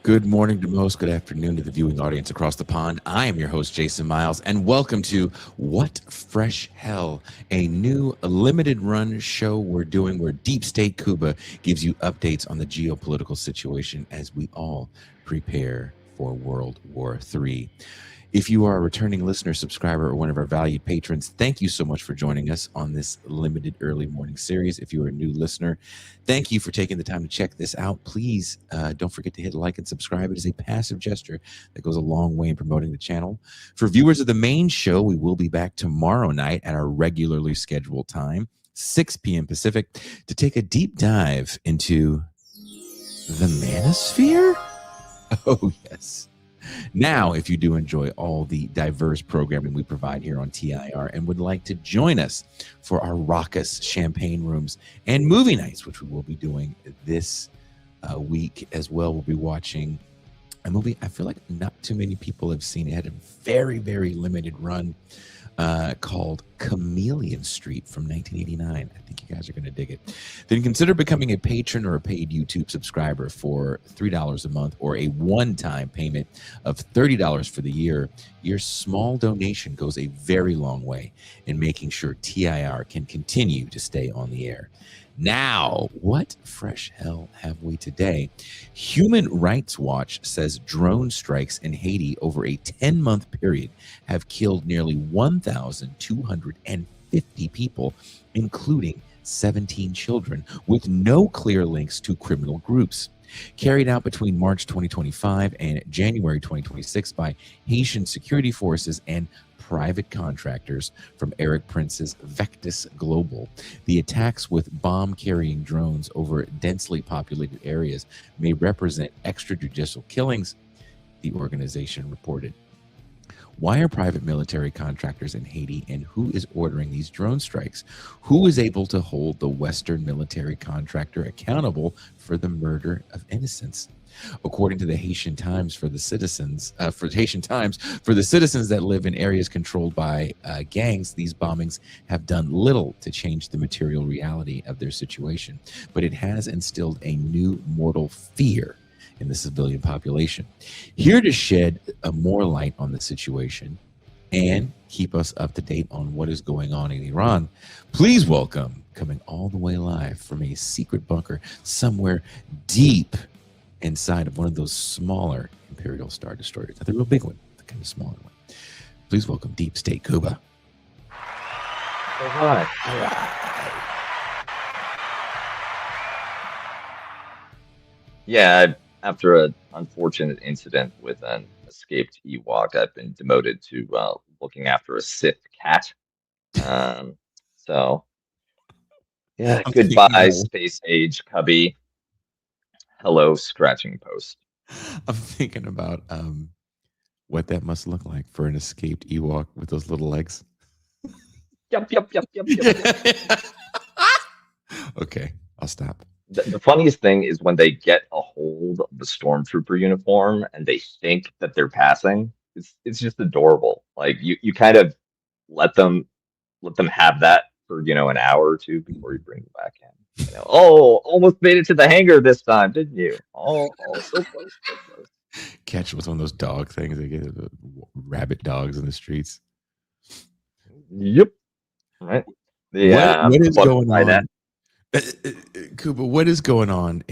Good morning to most, good afternoon to the viewing audience across the pond. I am your host, Jason Miles, and welcome to What Fresh Hell, a new limited run show we're doing where Deep State Kuba gives you updates on the geopolitical situation as we all prepare for World War III. If you are a returning listener, subscriber, or one of our valued patrons, thank you so much for joining us on this limited early morning series. If you are a new listener, thank you for taking the time to check this out. Please don't forget to hit like and subscribe. It is a passive gesture that goes a long way in promoting the channel. For viewers of the main show, we will be back tomorrow night at our regularly scheduled time, 6 p.m. Pacific, to take a deep dive into the manosphere. Oh, yes. Now, if you do enjoy all the diverse programming we provide here on TIR and would like to join us for our raucous champagne rooms and movie nights, which we will be doing this week as well, we'll be watching a movie I feel like not too many people have seen. It had a very, very limited run called Chameleon Street from 1989. I think you guys are going to dig it. Then consider becoming a patron or a paid YouTube subscriber for $3 a month or a one-time payment of $30 for the year. Your small donation goes a very long way in making sure TIR can continue to stay on the air. Now, what fresh hell have we today? Human Rights Watch says drone strikes in Haiti over a 10-month period have killed nearly 1,250 people, including 17 children, with no clear links to criminal groups. Carried out between March 2025 and January 2026 by Haitian security forces and private contractors from Eric Prince's Vectis Global. The attacks with bomb-carrying drones over densely populated areas may represent extrajudicial killings, the organization reported. Why are private military contractors in Haiti, and who is ordering these drone strikes? Who is able to hold the Western military contractor accountable for the murder of innocents? According to the Haitian Times, for the citizens that live in areas controlled by gangs, these bombings have done little to change the material reality of their situation, but it has instilled a new mortal fear in the civilian population. Here to shed more light on the situation and keep us up to date on what is going on in Iran, please welcome, coming all the way live from a secret bunker somewhere deep inside of one of those smaller Imperial Star Destroyers, not the real big one, the kind of smaller one. Please welcome Deep State Kuba. Oh, hi. All right. Yeah, after an unfortunate incident with an escaped Ewok, I've been demoted to looking after a Sith cat. So, yeah, I'm goodbye, thinking, space age cubby. Hello, scratching post. I'm thinking about what that must look like for an escaped Ewok with those little legs. Yup. Okay, I'll stop. The funniest thing is when they get a hold of the stormtrooper uniform and they think that they're passing. It's just adorable. Like you kind of let them have that for an hour or two before you bring them back in. Oh, almost made it to the hangar this time, didn't you? Oh, so close, so close. Catch with one of those dog things. They get the rabbit dogs in the streets. Yep. Right. What is going on? That. Kuba, what is going on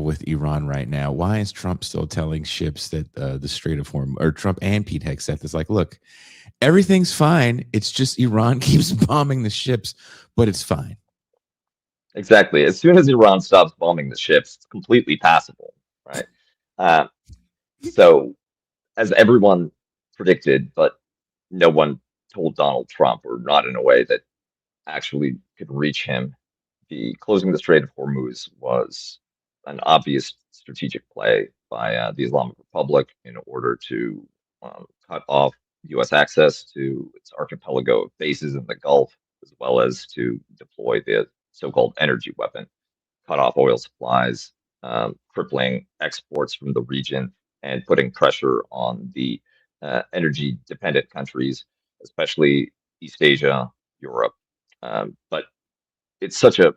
with Iran right now? Why is Trump still telling ships that the Strait of Hormuz, or Trump and Pete Hegseth is like, look, everything's fine. It's just Iran keeps bombing the ships, but it's fine. Exactly. As soon as Iran stops bombing the ships, it's completely passable, right? So, as everyone predicted, but no one told Donald Trump, or not in a way that actually could reach him, the closing the Strait of Hormuz was an obvious strategic play by the Islamic Republic in order to cut off U.S. access to its archipelago of bases in the Gulf, as well as to deploy the so-called energy weapon, cut off oil supplies, crippling exports from the region, and putting pressure on the energy-dependent countries, especially East Asia, Europe. But it's such a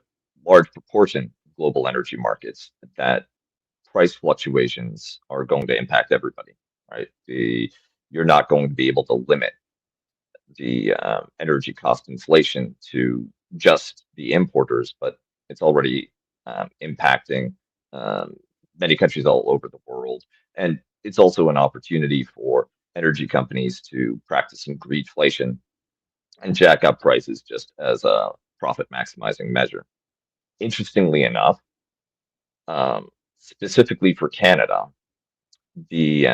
large proportion of global energy markets that price fluctuations are going to impact everybody, right? You're not going to be able to limit the energy cost inflation to just the importers, but it's already impacting um, many countries all over the world. And it's also an opportunity for energy companies to practice some greedflation and jack up prices just as a profit maximizing measure. Interestingly enough, specifically for Canada, the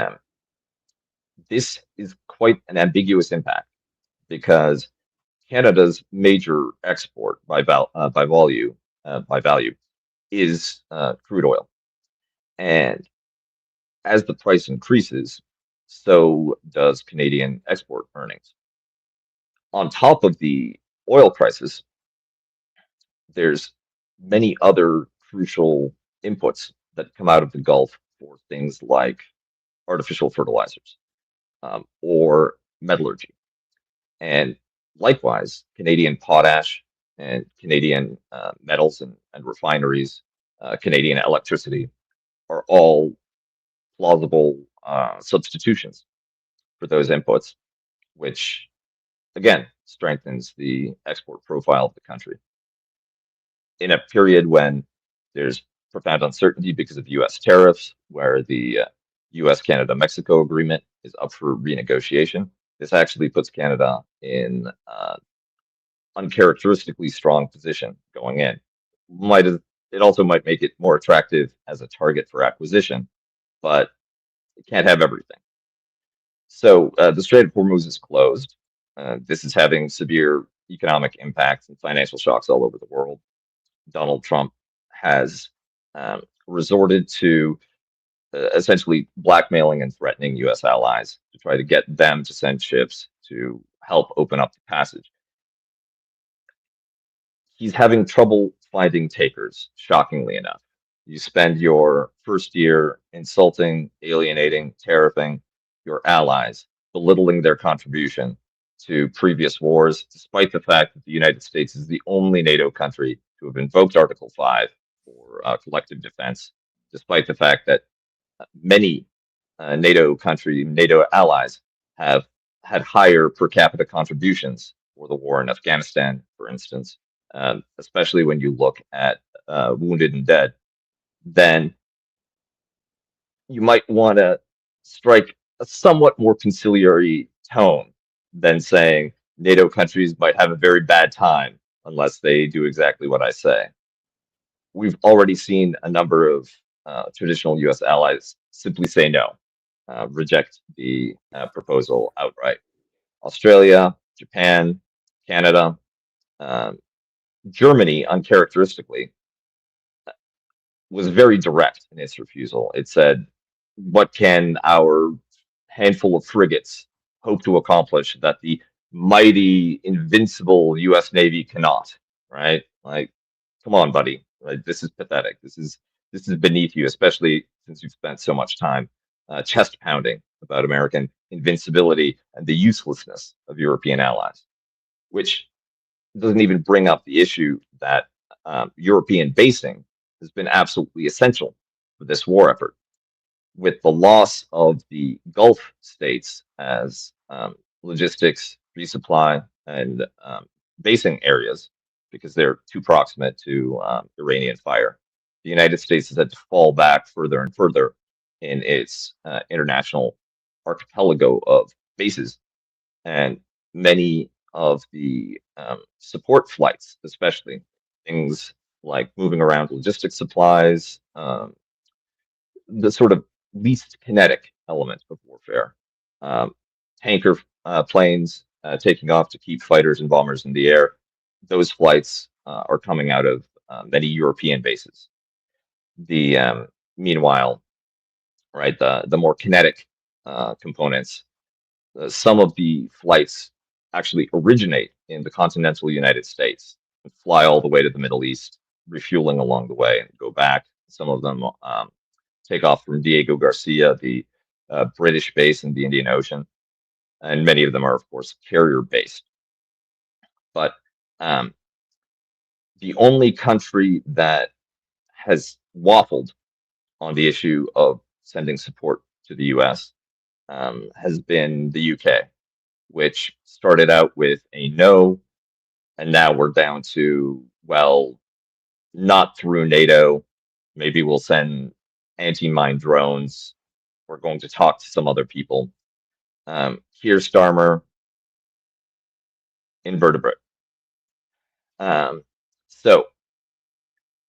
this is quite an ambiguous impact because Canada's major export by value is crude oil, and as the price increases, so does Canadian export earnings. On top of the oil prices, there's many other crucial inputs that come out of the Gulf for things like artificial fertilizers or metallurgy. And likewise, Canadian potash and Canadian metals and refineries, Canadian electricity are all plausible substitutions for those inputs, which again strengthens the export profile of the country. In a period when there's profound uncertainty because of US tariffs, where the US Canada Mexico agreement is up for renegotiation, this actually puts Canada in uncharacteristically strong position going in. Might it also might make it more attractive as a target for acquisition, but it can't have everything. So the Strait of Hormuz is closed. This is having severe economic impacts and financial shocks all over the world. Donald Trump has resorted to essentially blackmailing and threatening U.S. allies to try to get them to send ships to help open up the passage. He's having trouble finding takers, shockingly enough. You spend your first year insulting, alienating, tariffing your allies, belittling their contribution to previous wars, despite the fact that the United States is the only NATO country to have invoked Article 5 for collective defense, despite the fact that many NATO allies have had higher per capita contributions for the war in Afghanistan, for instance, especially when you look at wounded and dead, then you might want to strike a somewhat more conciliatory tone than saying NATO countries might have a very bad time unless they do exactly what I say. We've already seen a number of traditional US allies simply say no, reject the proposal outright. Australia, Japan, Canada, um, Germany, uncharacteristically, was very direct in its refusal. It said, what can our handful of frigates hope to accomplish that the mighty, invincible US Navy cannot? Right? Like, come on, buddy. Right? This is pathetic. This is beneath you, especially since you've spent so much time chest pounding about American invincibility and the uselessness of European allies, which doesn't even bring up the issue that European basing has been absolutely essential for this war effort. With the loss of the Gulf states as logistics, resupply, and basing areas, because they're too proximate to Iranian fire, the United States has had to fall back further and further in its international archipelago of bases. And many of the support flights, especially things like moving around logistics supplies, the sort of least kinetic element of warfare. Um, Tanker planes taking off to keep fighters and bombers in the air. Those flights are coming out of many European bases. The meanwhile, right, the more kinetic components, some of the flights actually originate in the continental United States and fly all the way to the Middle East, refueling along the way and go back. Some of them take off from Diego Garcia, the British base in the Indian Ocean, and many of them are, of course, carrier based. But um, the only country that has waffled on the issue of sending support to the US has been the UK, which started out with a no, and now we're down to, well, not through NATO. Maybe we'll send anti-mine drones. We're going to talk to some other people. Keir Starmer, invertebrate. Um, so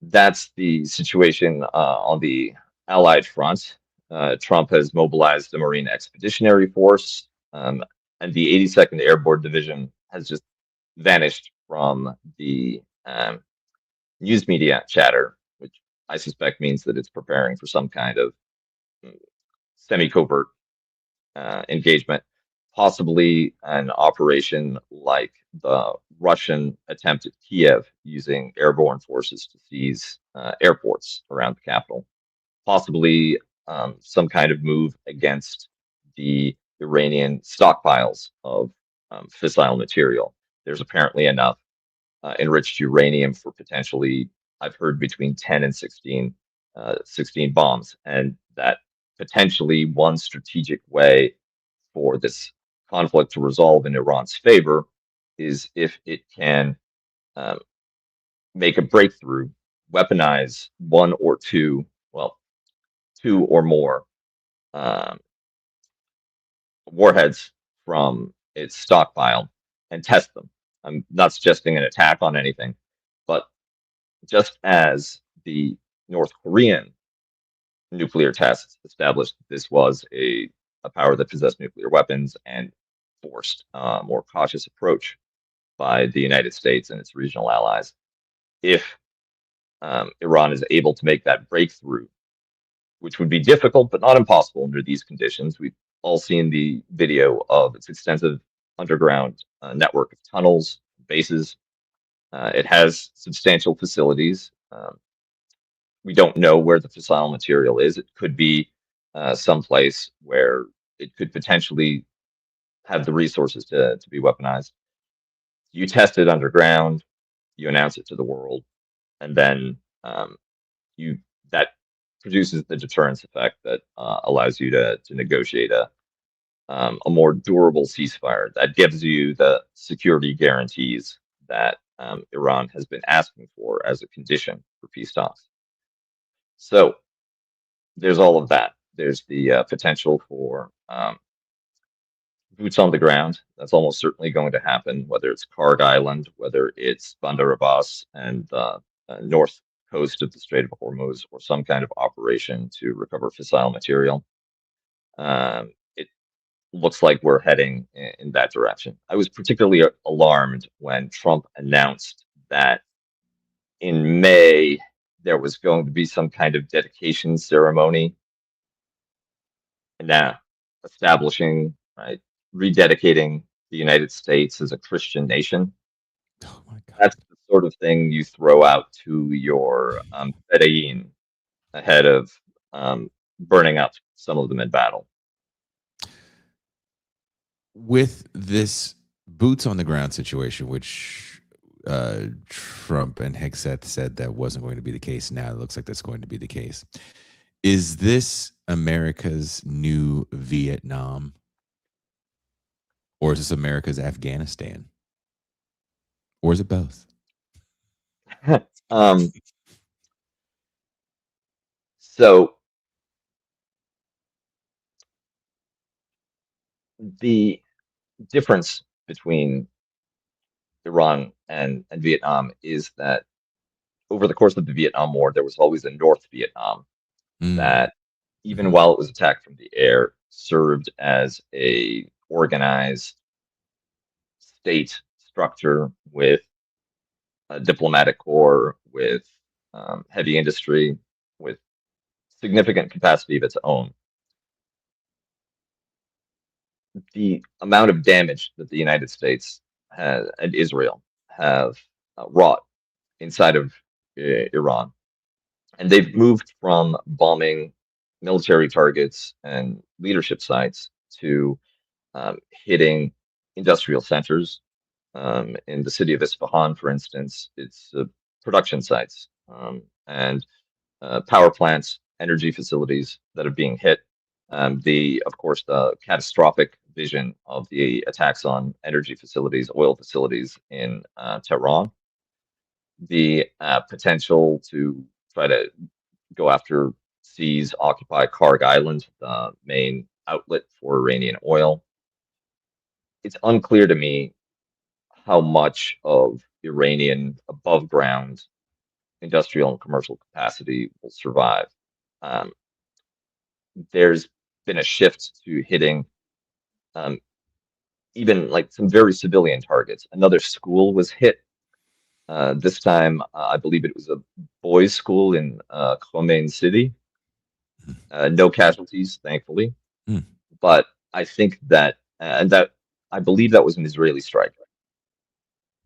that's the situation on the Allied front. Trump has mobilized the Marine Expeditionary Force, and the 82nd Airborne Division has just vanished from the news media chatter, which I suspect means that it's preparing for some kind of semi covert engagement, possibly an operation like the Russian attempt at Kiev using airborne forces to seize airports around the capital, possibly some kind of move against the Iranian stockpiles of fissile material. There's apparently enough enriched uranium for potentially, I've heard, between 10 and 16 bombs. And that potentially one strategic way for this conflict to resolve in Iran's favor is if it can um, make a breakthrough, weaponize one or two, well, two or more um, warheads from its stockpile and test them. I'm not suggesting an attack on anything, but just as the North Korean nuclear tests established this was a power that possessed nuclear weapons and forced a more cautious approach by the United States and its regional allies. If Iran is able to make that breakthrough, which would be difficult but not impossible under these conditions, we've all seen the video of its extensive underground network of tunnels, bases. It has substantial facilities. We don't know where the fissile material is. It could be someplace where it could potentially have the resources to be weaponized. You test it underground, you announce it to the world, and then you that produces the deterrence effect that allows you to negotiate a more durable ceasefire that gives you the security guarantees that Iran has been asking for as a condition for peace talks. So there's all of that. There's the potential for boots on the ground. That's almost certainly going to happen, whether it's Karg Island, whether it's Bandar Abbas and the north coast of the Strait of Hormuz, or some kind of operation to recover fissile material. It looks like we're heading in that direction. I was particularly alarmed when Trump announced that in May there was going to be some kind of dedication ceremony, and now establishing, right, rededicating the United States as a Christian nation. Oh my That's God. the sort of thing you throw out to your Fedayeen ahead of burning up some of them in battle. With this boots on the ground situation, which Trump and Hegseth said that wasn't going to be the case. Now it looks like that's going to be the case. Is this America's new Vietnam, or is this America's Afghanistan, or is it both? um, so the difference between Iran and Vietnam is that over the course of the Vietnam War, there was always a North Vietnam Mm. that, even Mhm. while it was attacked from the air, served as a organized state structure with a diplomatic corps, with heavy industry, with significant capacity of its own. The amount of damage that the United States and Israel have wrought inside of Iran, and they've moved from bombing military targets and leadership sites to hitting industrial centers. In the city of Isfahan, for instance, it's production sites and power plants energy facilities that are being hit. Of course, the catastrophic vision of the attacks on energy facilities, oil facilities in Tehran, the potential to try to go after, seize, occupy Karg Island, the main outlet for Iranian oil. It's unclear to me how much of Iranian above ground industrial and commercial capacity will survive. Um, there's been a shift to hitting um, even like some very civilian targets. Another school was hit. This time, I believe it was a boys' school in Khomeini City. No casualties, thankfully. Mm. But I think that, and that I believe that was an Israeli strike.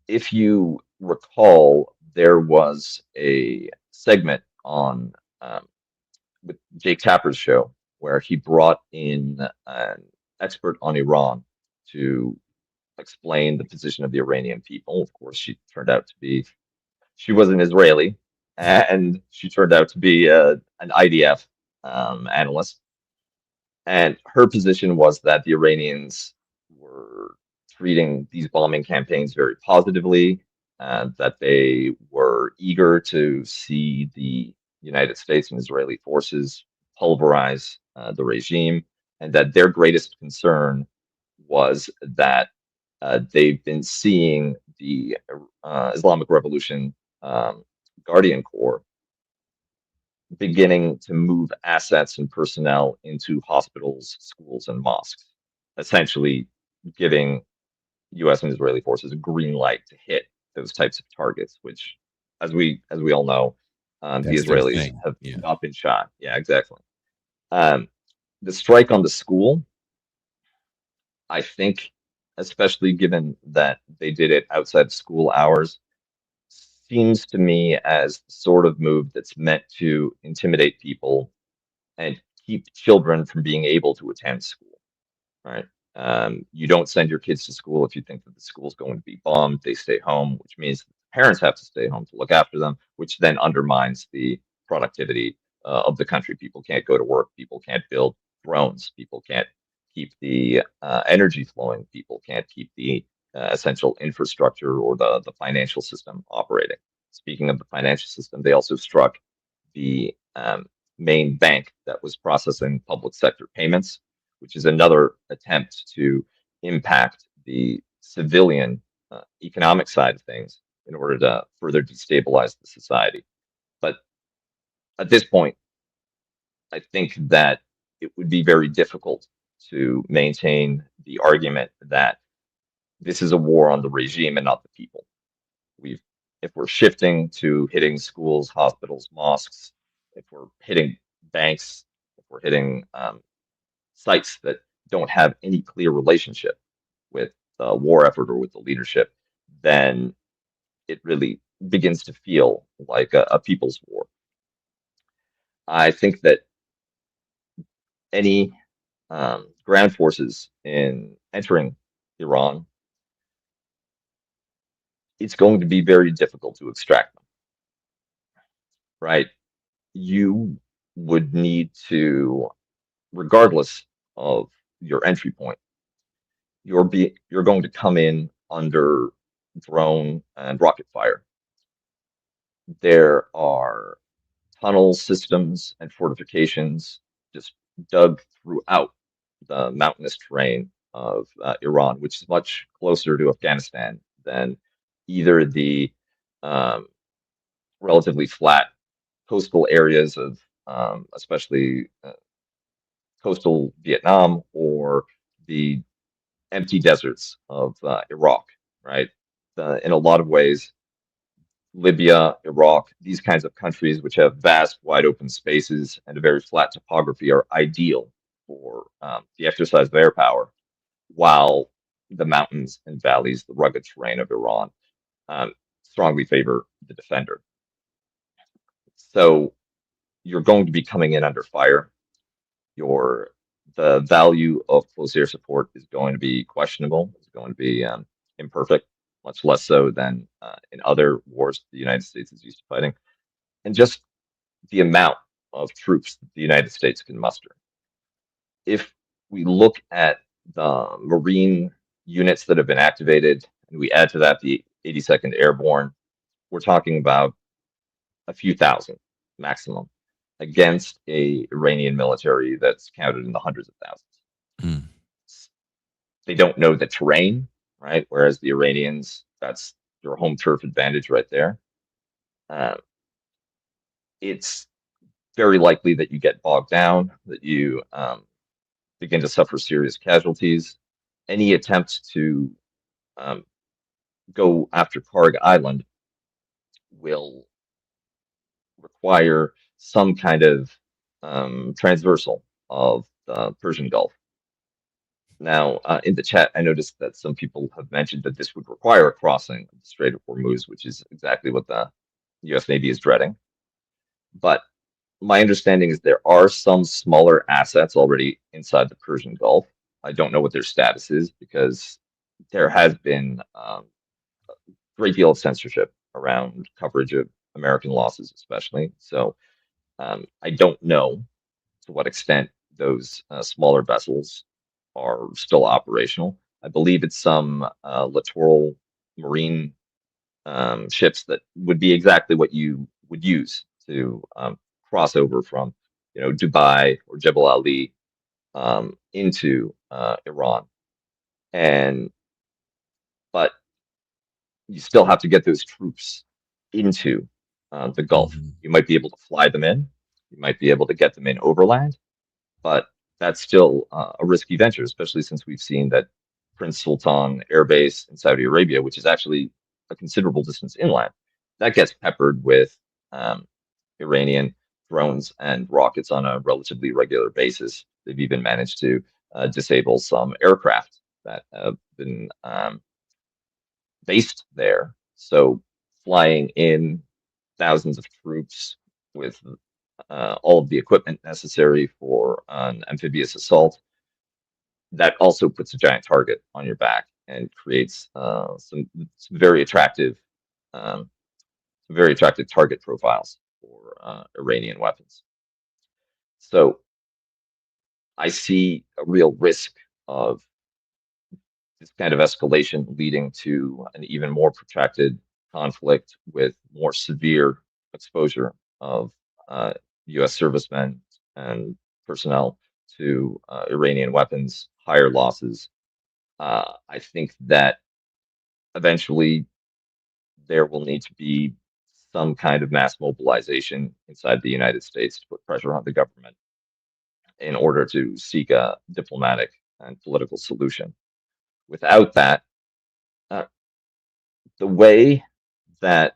If you recall, there was a segment on with Jake Tapper's show where he brought in an expert on Iran to explain the position of the Iranian people. Of course, she was an Israeli, and she turned out to be an IDF analyst. And her position was that the Iranians were treating these bombing campaigns very positively, that they were eager to see the United States and Israeli forces pulverize the regime, and that their greatest concern was that they've been seeing the Islamic Revolution Guardian Corps beginning to move assets and personnel into hospitals, schools, and mosques, essentially giving U.S. and Israeli forces a green light to hit those types of targets, which, as we all know, the That's their Israelis thing. have Yeah. not been shot. Yeah, exactly. Um, the strike on the school, I think, especially given that they did it outside school hours, seems to me as the sort of move that's meant to intimidate people and keep children from being able to attend school, right? You don't send your kids to school if you think that the school's going to be bombed. They stay home, which means parents have to stay home to look after them, which then undermines the productivity of the country. People can't go to work. People can't build drones. People can't keep the energy flowing. People can't keep the essential infrastructure or the financial system operating. Speaking of the financial system, they also struck the main bank that was processing public sector payments, which is another attempt to impact the civilian economic side of things in order to further destabilize the society. But at this point, I think that it would be very difficult to maintain the argument that this is a war on the regime and not the people. We've, if we're shifting to hitting schools, hospitals, mosques, if we're hitting banks, if we're hitting sites that don't have any clear relationship with the war effort or with the leadership, then it really begins to feel like a people's war. I think that any ground forces in entering Iran, it's going to be very difficult to extract them, right? You would need to, regardless of your entry point, you're going to come in under drone and rocket fire. There are tunnel systems and fortifications just dug throughout the mountainous terrain of Iran, which is much closer to Afghanistan than either the um, relatively flat coastal areas of, especially coastal Vietnam, or the empty deserts of Iraq, right? In a lot of ways, Libya, Iraq, these kinds of countries which have vast, wide open spaces and a very flat topography are ideal for the exercise of air power, while the mountains and valleys, the rugged terrain of Iran, um, strongly favor the defender. So you're going to be coming in under fire. Your The value of close air support is going to be questionable. It's going to be imperfect, much less so than in other wars the United States is used to fighting. And just the amount of troops that the United States can muster. If we look at the Marine units that have been activated, and we add to that the 82nd Airborne, we're talking about a few thousand maximum against a Iranian military that's counted in the hundreds of thousands. Mm. They don't know the terrain, right? Whereas the Iranians, that's their home turf advantage right there. Uh, it's very likely that you get bogged down, that you begin to suffer serious casualties. Any attempt to um, go after Karg Island will require some kind of transversal of the Persian Gulf. Now, in the chat, I noticed that some people have mentioned that this would require a crossing of the Strait of Hormuz, which is exactly what the U.S. Navy is dreading. But my understanding is there are some smaller assets already inside the Persian Gulf. I don't know what their status is because there has been a great deal of censorship around coverage of American losses, especially. So I don't know to what extent those smaller vessels are still operational. I believe it's some littoral marine ships that would be exactly what you would use to cross over from, Dubai or Jebel Ali into Iran. And but you still have to get those troops into the Gulf. Hmm. You might be able to fly them in. You might be able to get them in overland, but that's still a risky venture, especially since we've seen that Prince Sultan Air Base in Saudi Arabia, which is actually a considerable distance inland, that gets peppered with um, Iranian drones and rockets on a relatively regular basis. They've even managed to disable some aircraft that have been based there. So flying in thousands of troops with all of the equipment necessary for an amphibious assault, that also puts a giant target on your back and creates some um, very attractive target profiles for Iranian weapons. So I see a real risk of this kind of escalation leading to an even more protracted conflict with more severe exposure of U.S. servicemen and personnel to Iranian weapons, higher losses. I think that eventually there will need to be some kind of mass mobilization inside the United States to put pressure on the government in order to seek a diplomatic and political solution. Without that, uh, the way that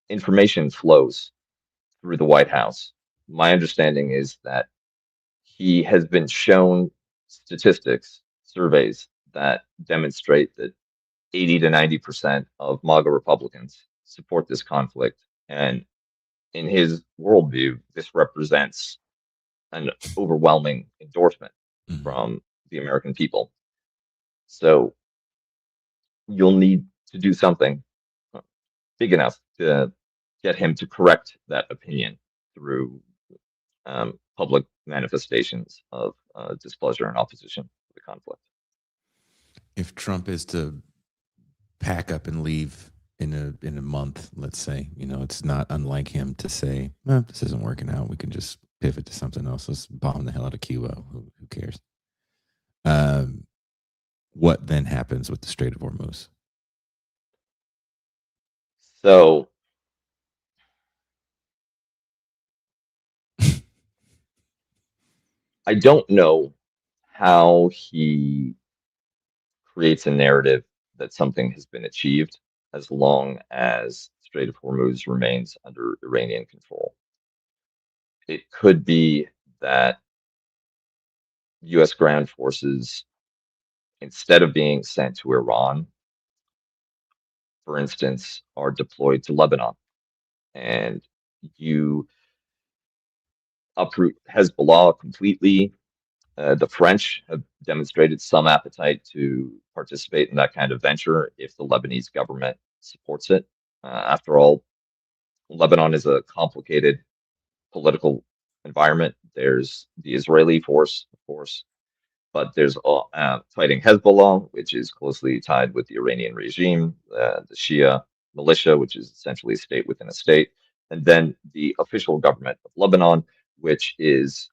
information flows through the White House, my understanding is that he has been shown statistics, surveys that demonstrate that 80 to 90% of MAGA Republicans support this conflict. And in his worldview, this represents an overwhelming endorsement Hmm. from the American people. So you'll need to do something big enough to get him to correct that opinion through public manifestations of displeasure and opposition to the conflict. If Trump is to pack up and leave in a month, let's say, it's not unlike him to say, this isn't working out. We can just pivot to something else. Let's bomb the hell out of Cuba. Who cares? Um, what then happens with the Strait of Hormuz? So I don't know how he creates a narrative that something has been achieved as long as Strait of Hormuz remains under Iranian control. It could be that U.S. ground forces, instead of being sent to Iran, for instance, are deployed to Lebanon, and you uproot Hezbollah completely. The French have demonstrated some appetite to participate in that kind of venture if the Lebanese government supports it. After all, Lebanon is a complicated political environment. There's the Israeli force, of course, but there's fighting Hezbollah, which is closely tied with the Iranian regime, the Shia militia, which is essentially a state within a state, and then the official government of Lebanon, which is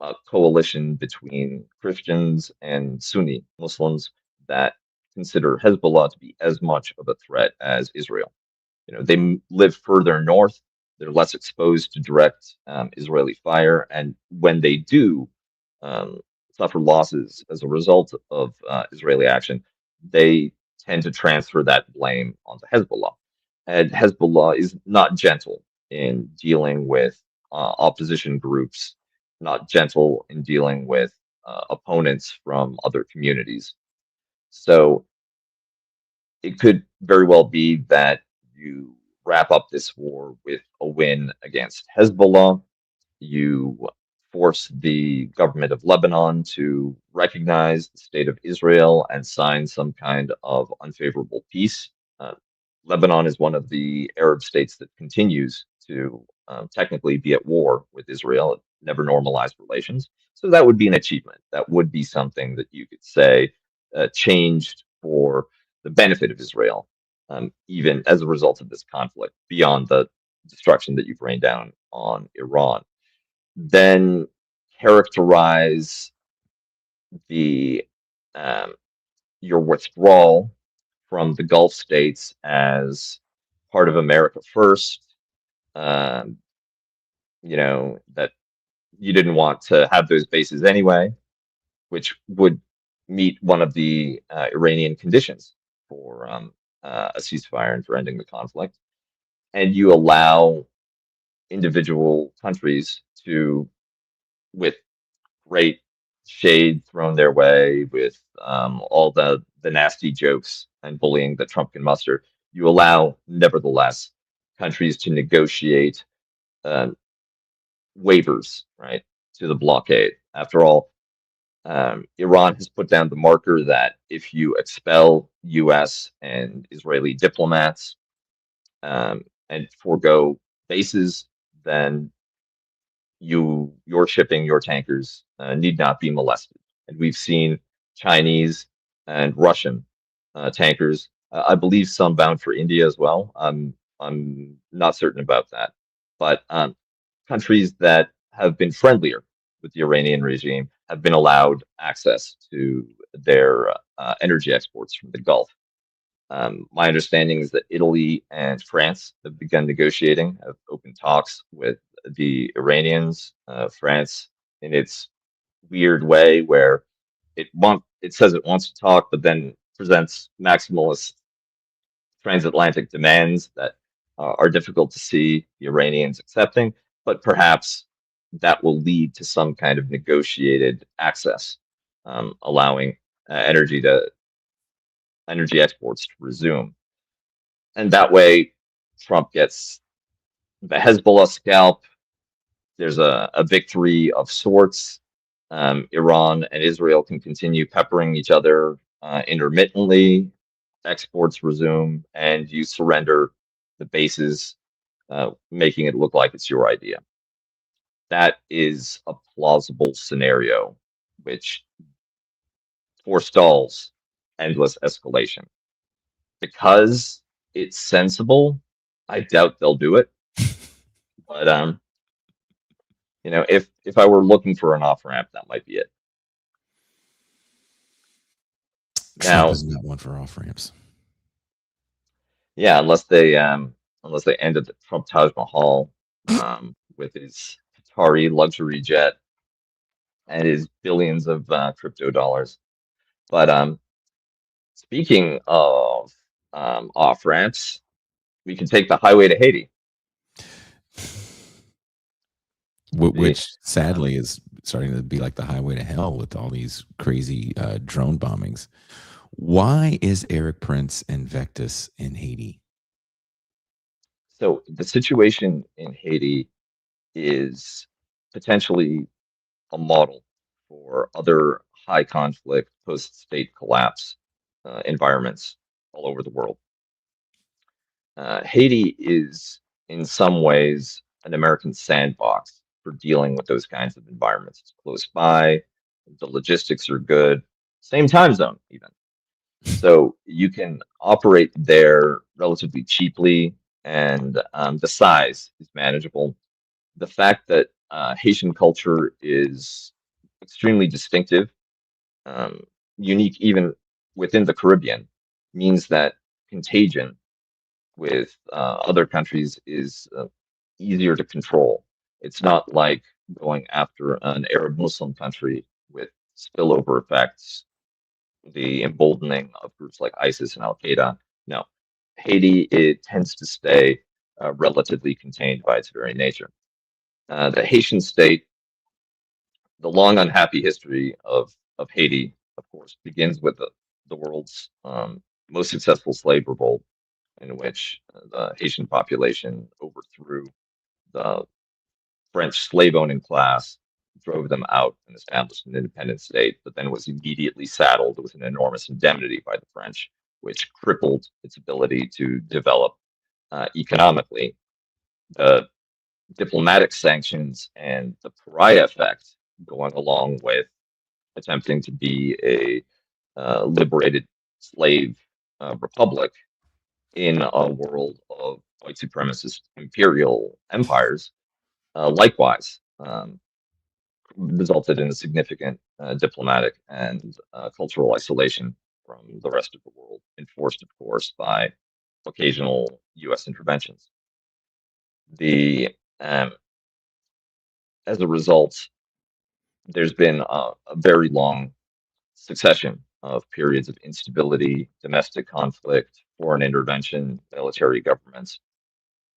a coalition between Christians and Sunni Muslims that consider Hezbollah to be as much of a threat as Israel. They live further north. They're less exposed to direct Israeli fire, and when they do um, suffer losses as a result of Israeli action, they tend to transfer that blame onto Hezbollah. And Hezbollah is not gentle in dealing with opposition groups, not gentle in dealing with opponents from other communities. So it could very well be that you wrap up this war with a win against Hezbollah. You force the government of Lebanon to recognize the state of Israel and sign some kind of unfavorable peace. Uh, Lebanon is one of the Arab states that continues to technically be at war with Israel. It never normalized relations. So that would be an achievement. That would be something that you could say changed for the benefit of Israel, even as a result of this conflict, beyond the destruction that you've rained down on Iran. Then characterize the um, your withdrawal from the Gulf states as part of America first. Um, that you didn't want to have those bases anyway, which would meet one of the Iranian conditions for a ceasefire and for ending the conflict. And you allow individual countries to, with great shade thrown their way, with all the nasty jokes and bullying that Trump can muster, you allow, nevertheless, countries to negotiate um, waivers, right, to the blockade. After all, Iran has put down the marker that if you expel U.S. and Israeli diplomats and forego bases, then your shipping, your tankers need not be molested. And we've seen Chinese and Russian tankers, I believe some bound for India as well. I'm not certain about that, but countries that have been friendlier with the Iranian regime have been allowed access to their energy exports from the Gulf. My understanding is that Italy and France have begun negotiating, have opened talks with the Iranians. France, in its weird way, where it says it wants to talk, but then presents maximalist transatlantic demands that are difficult to see the Iranians accepting. But perhaps that will lead to some kind of negotiated access, allowing energy exports to resume. And that way, Trump gets the Hezbollah scalp. There's a victory of sorts. Iran and Israel can continue peppering each other intermittently. Exports resume, and you surrender the bases, making it look like it's your idea. That is a plausible scenario which forestalls endless escalation. Because it's sensible, I doubt they'll do it. But if I were looking for an off ramp, that might be it. Trump Now, is not one for off ramps. yeah, unless they end at the Trump Taj Mahal with his Qatari luxury jet and his billions of crypto dollars. But speaking of off ramps, we can take the highway to Haiti. The Which um, sadly is starting to be like the highway to hell with all these crazy drone bombings. Why is Eric Prince and Vectis in Haiti? so the situation in Haiti is potentially a model for other high conflict post state collapse environments all over the world. Haiti is, in some ways, an American sandbox for dealing with those kinds of environments. It's close by, the logistics are good, same time zone even. So you can operate there relatively cheaply, and the size is manageable. The fact that Haitian culture is extremely distinctive, um, unique even within the Caribbean, means that contagion with other countries is easier to control. It's not like going after an Arab Muslim country with spillover effects, the emboldening of groups like ISIS and Al Qaeda. No, Haiti, it tends to stay relatively contained by its very nature. The Haitian state, the long unhappy history of Haiti, of course, begins with the world's most successful slave revolt, in which the Haitian population overthrew the French slave owning class, drove them out, and established an independent state, but then was immediately saddled with an enormous indemnity by the French, which crippled its ability to develop economically. The diplomatic sanctions and the pariah effect going along with attempting to be a liberated slave republic in a world of white supremacist imperial empires, likewise resulted in a significant diplomatic and cultural isolation from the rest of the world, enforced, of course, by occasional U.S. interventions. The As a result, there's been a very long succession of periods of instability, domestic conflict, foreign intervention, military governments,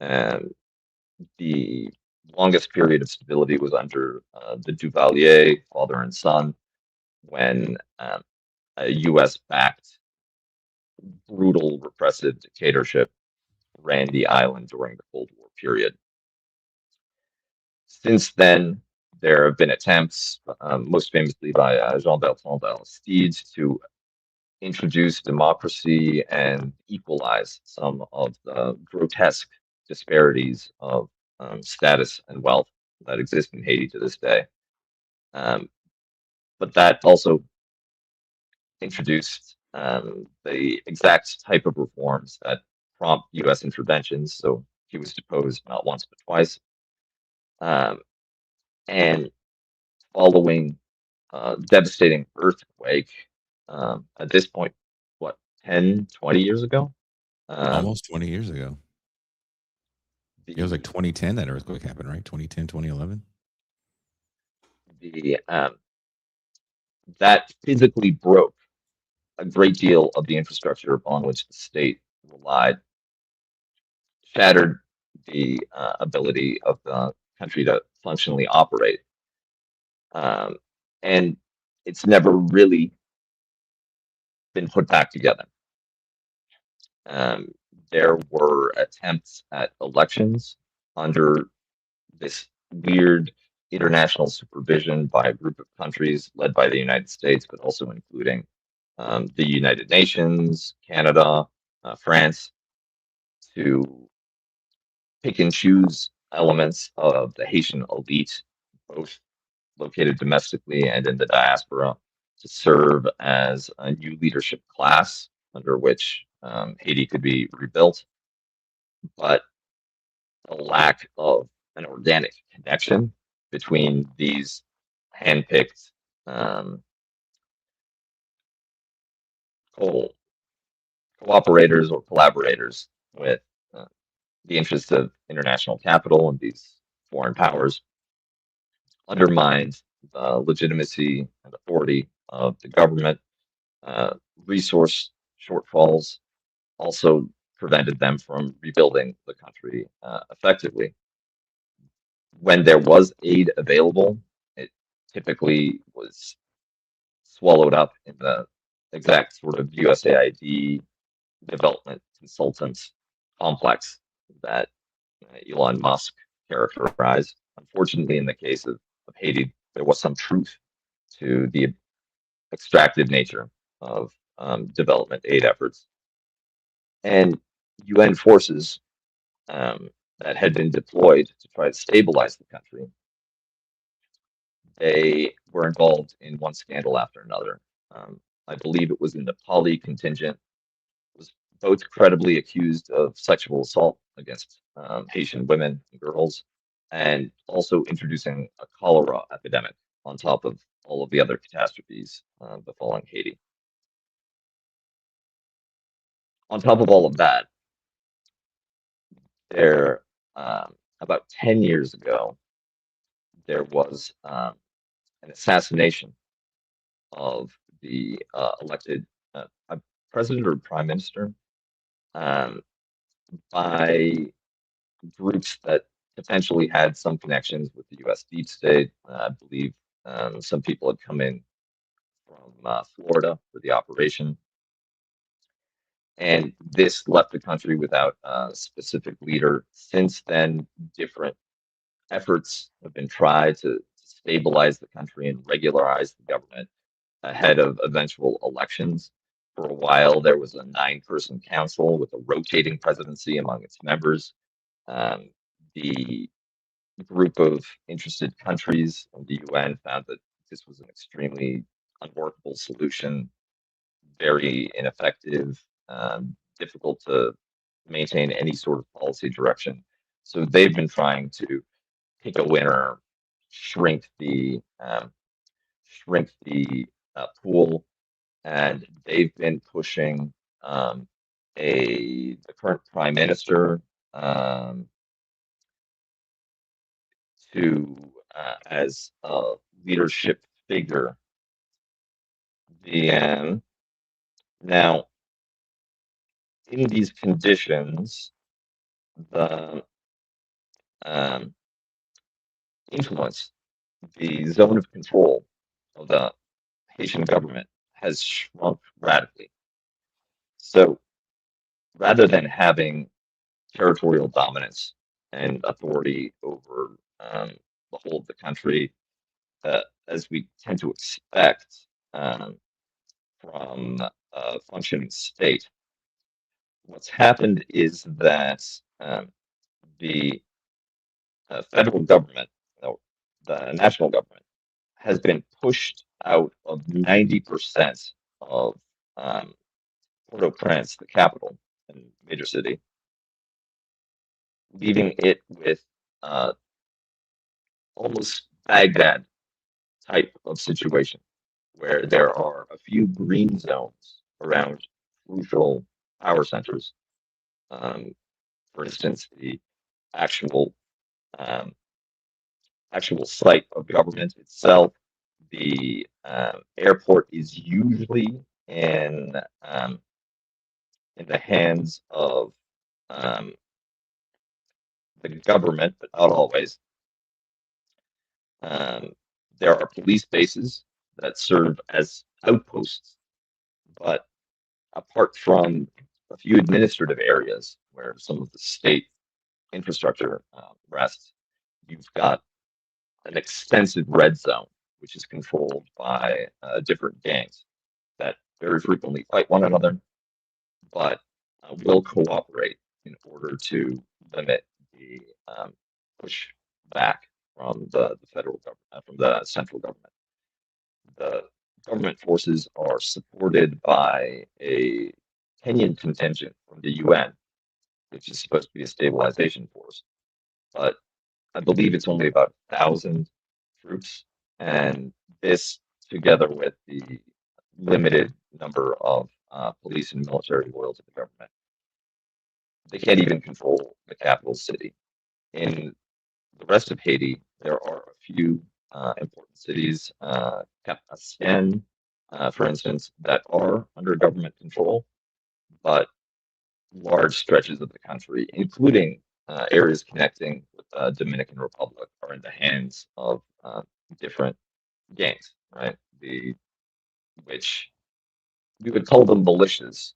and the longest period of stability was under the Duvalier father and son, when a U.S. backed brutal repressive dictatorship ran the island during the Cold War period. Since then, there have been attempts, most famously by Jean-Bertrand Aristide, to introduce democracy and equalize some of the grotesque disparities of status and wealth that exist in Haiti to this day. Um, but that also introduced the exact type of reforms that prompt U.S. interventions. So he was deposed not once but twice. Um, and following devastating earthquake, at this point, what, 10, 20 years ago? Um, Almost 20 years ago. It was like the 2010 that earthquake happened, right? 2010, 2011. the That physically broke a great deal of the infrastructure upon which the state relied, shattered the ability of the country to functionally operate. Um, and it's never really been put back together. Um, there were attempts at elections under this weird international supervision by a group of countries led by the United States, but also including the United Nations, Canada, France, to pick and choose elements of the Haitian elite, both located domestically and in the diaspora, to serve as a new leadership class under which Haiti could be rebuilt. But a lack of an organic connection between these handpicked um, co- cooperators or collaborators with uh, the interests of international capital and these foreign powers undermined the legitimacy and authority of the government. Uh, Resource shortfalls also prevented them from rebuilding the country effectively. When there was aid available, it typically was swallowed up in the exact sort of USAID development consultants complex that Elon Musk characterized. Unfortunately, in the case of Haiti, there was some truth to the extractive nature of development aid efforts. And UN forces that had been deployed to try to stabilize the country They were involved in one scandal after another. Um, I believe it was the Nepali contingent was both credibly accused of sexual assault against Haitian women and girls, and also introducing a cholera epidemic on top of all of the other catastrophes befalling Haiti. On top of all of that, there about 10 years ago, there was an assassination of the elected president or prime minister um, by groups that potentially had some connections with the U.S. deep state. I believe some people had come in from Florida for the operation, and this left the country without a specific leader. Since then, different efforts have been tried to stabilize the country and regularize the government ahead of eventual elections. For a while, there was a nine-person council with a rotating presidency among its members. Um, the group of interested countries and the UN found that this was an extremely unworkable solution, very ineffective, difficult to maintain any sort of policy direction. So they've been trying to pick a winner, shrink the pool, and they've been pushing um, the current prime minister um, to as a leadership figure. The Now in these conditions, the um, influence, the zone of control of the Haitian government has shrunk radically. So rather than having territorial dominance and authority over the whole of the country, as we tend to expect from a functioning state, what's happened is that the federal government, no, the national government, has been pushed out of 90% of um, Port-au-Prince, the capital and major city, leaving it with uh, almost Baghdad type of situation, where there are a few green zones around crucial power centers. Um, for instance, the actual um, actual site of government itself. The airport is usually um, in the hands of um, the government, but not always. Um, there are police bases that serve as outposts, but apart from a few administrative areas where some of the state infrastructure rests, you've got an extensive red zone, which is controlled by different gangs that very frequently fight one another, but will cooperate in order to limit the push back from the federal government, from the central government. The government forces are supported by a Kenyan contingent from the UN, which is supposed to be a stabilization force. But I believe it's only about 1,000 troops, and this, together with the limited number of police and military loyal to the government, they can't even control the capital city. In the rest of Haiti, there are a few important cities, Cap-Haitien, for instance, that are under government control, but large stretches of the country, including areas connecting with the Dominican Republic, are in the hands of different gangs, right? Which we would call them militias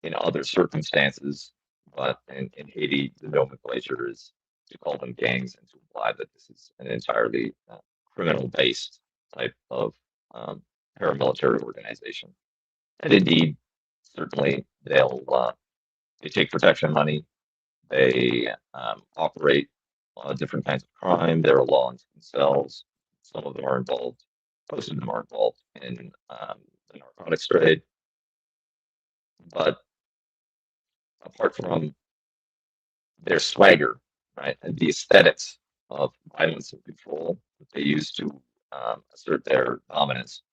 in other circumstances, but in Haiti, the nomenclature is to call them gangs and to imply that this is an entirely criminal-based type of um, paramilitary organization. And indeed, certainly they take protection money. They operate different kinds of crime. They're law unto themselves. Some of them are involved, most of them are involved in the narcotics trade. But apart from their swagger, right, and the aesthetics of violence and control that they use to assert their dominance,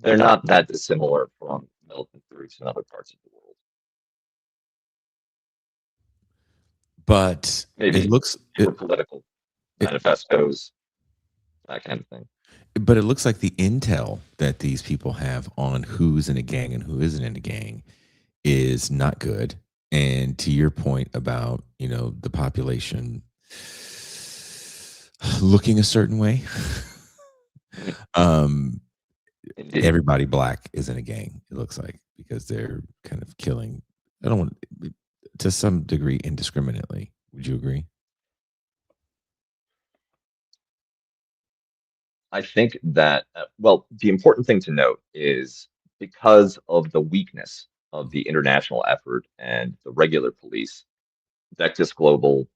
they're not that dissimilar from militant groups in other parts of the world. But it Maybe looks fewer political it, manifestos, that kind of thing. but it looks like the intel that these people have on who's in a gang and who isn't in a gang is not good. And to your point about, the population looking a certain way, um, Indeed. everybody black is in a gang, it looks like, because they're kind of killing. I don't want, to some degree, indiscriminately. Would you agree? I think that, well, the important thing to note is because of the weakness of the international effort and the regular police, Vectis Global,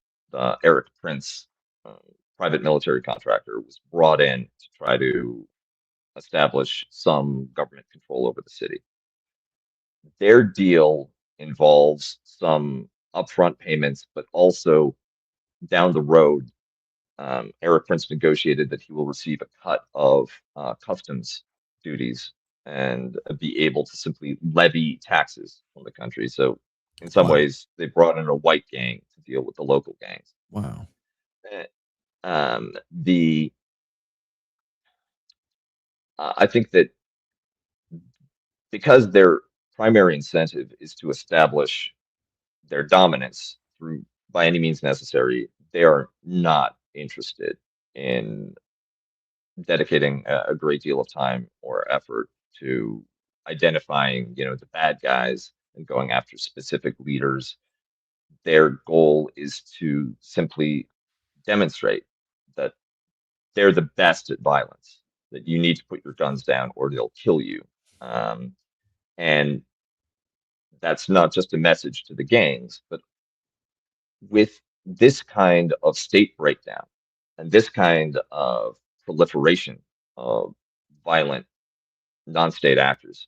Eric Prince, uh, private military contractor, was brought in to try to establish some government control over the city. Their deal involves some upfront payments, but also down the road, Eric Prince negotiated that he will receive a cut of customs duties and be able to simply levy taxes on the country. So, in some Wow. ways, they brought in a white gang to deal with the local gangs. Wow. Eh, the I think that because their primary incentive is to establish their dominance through by any means necessary, they are not interested in dedicating a great deal of time or effort to identifying, the bad guys and going after specific leaders. Their goal is to simply demonstrate that they're the best at violence, that you need to put your guns down or they'll kill you. Um, and that's not just a message to the gangs, but with this kind of state breakdown and this kind of proliferation of violent non-state actors,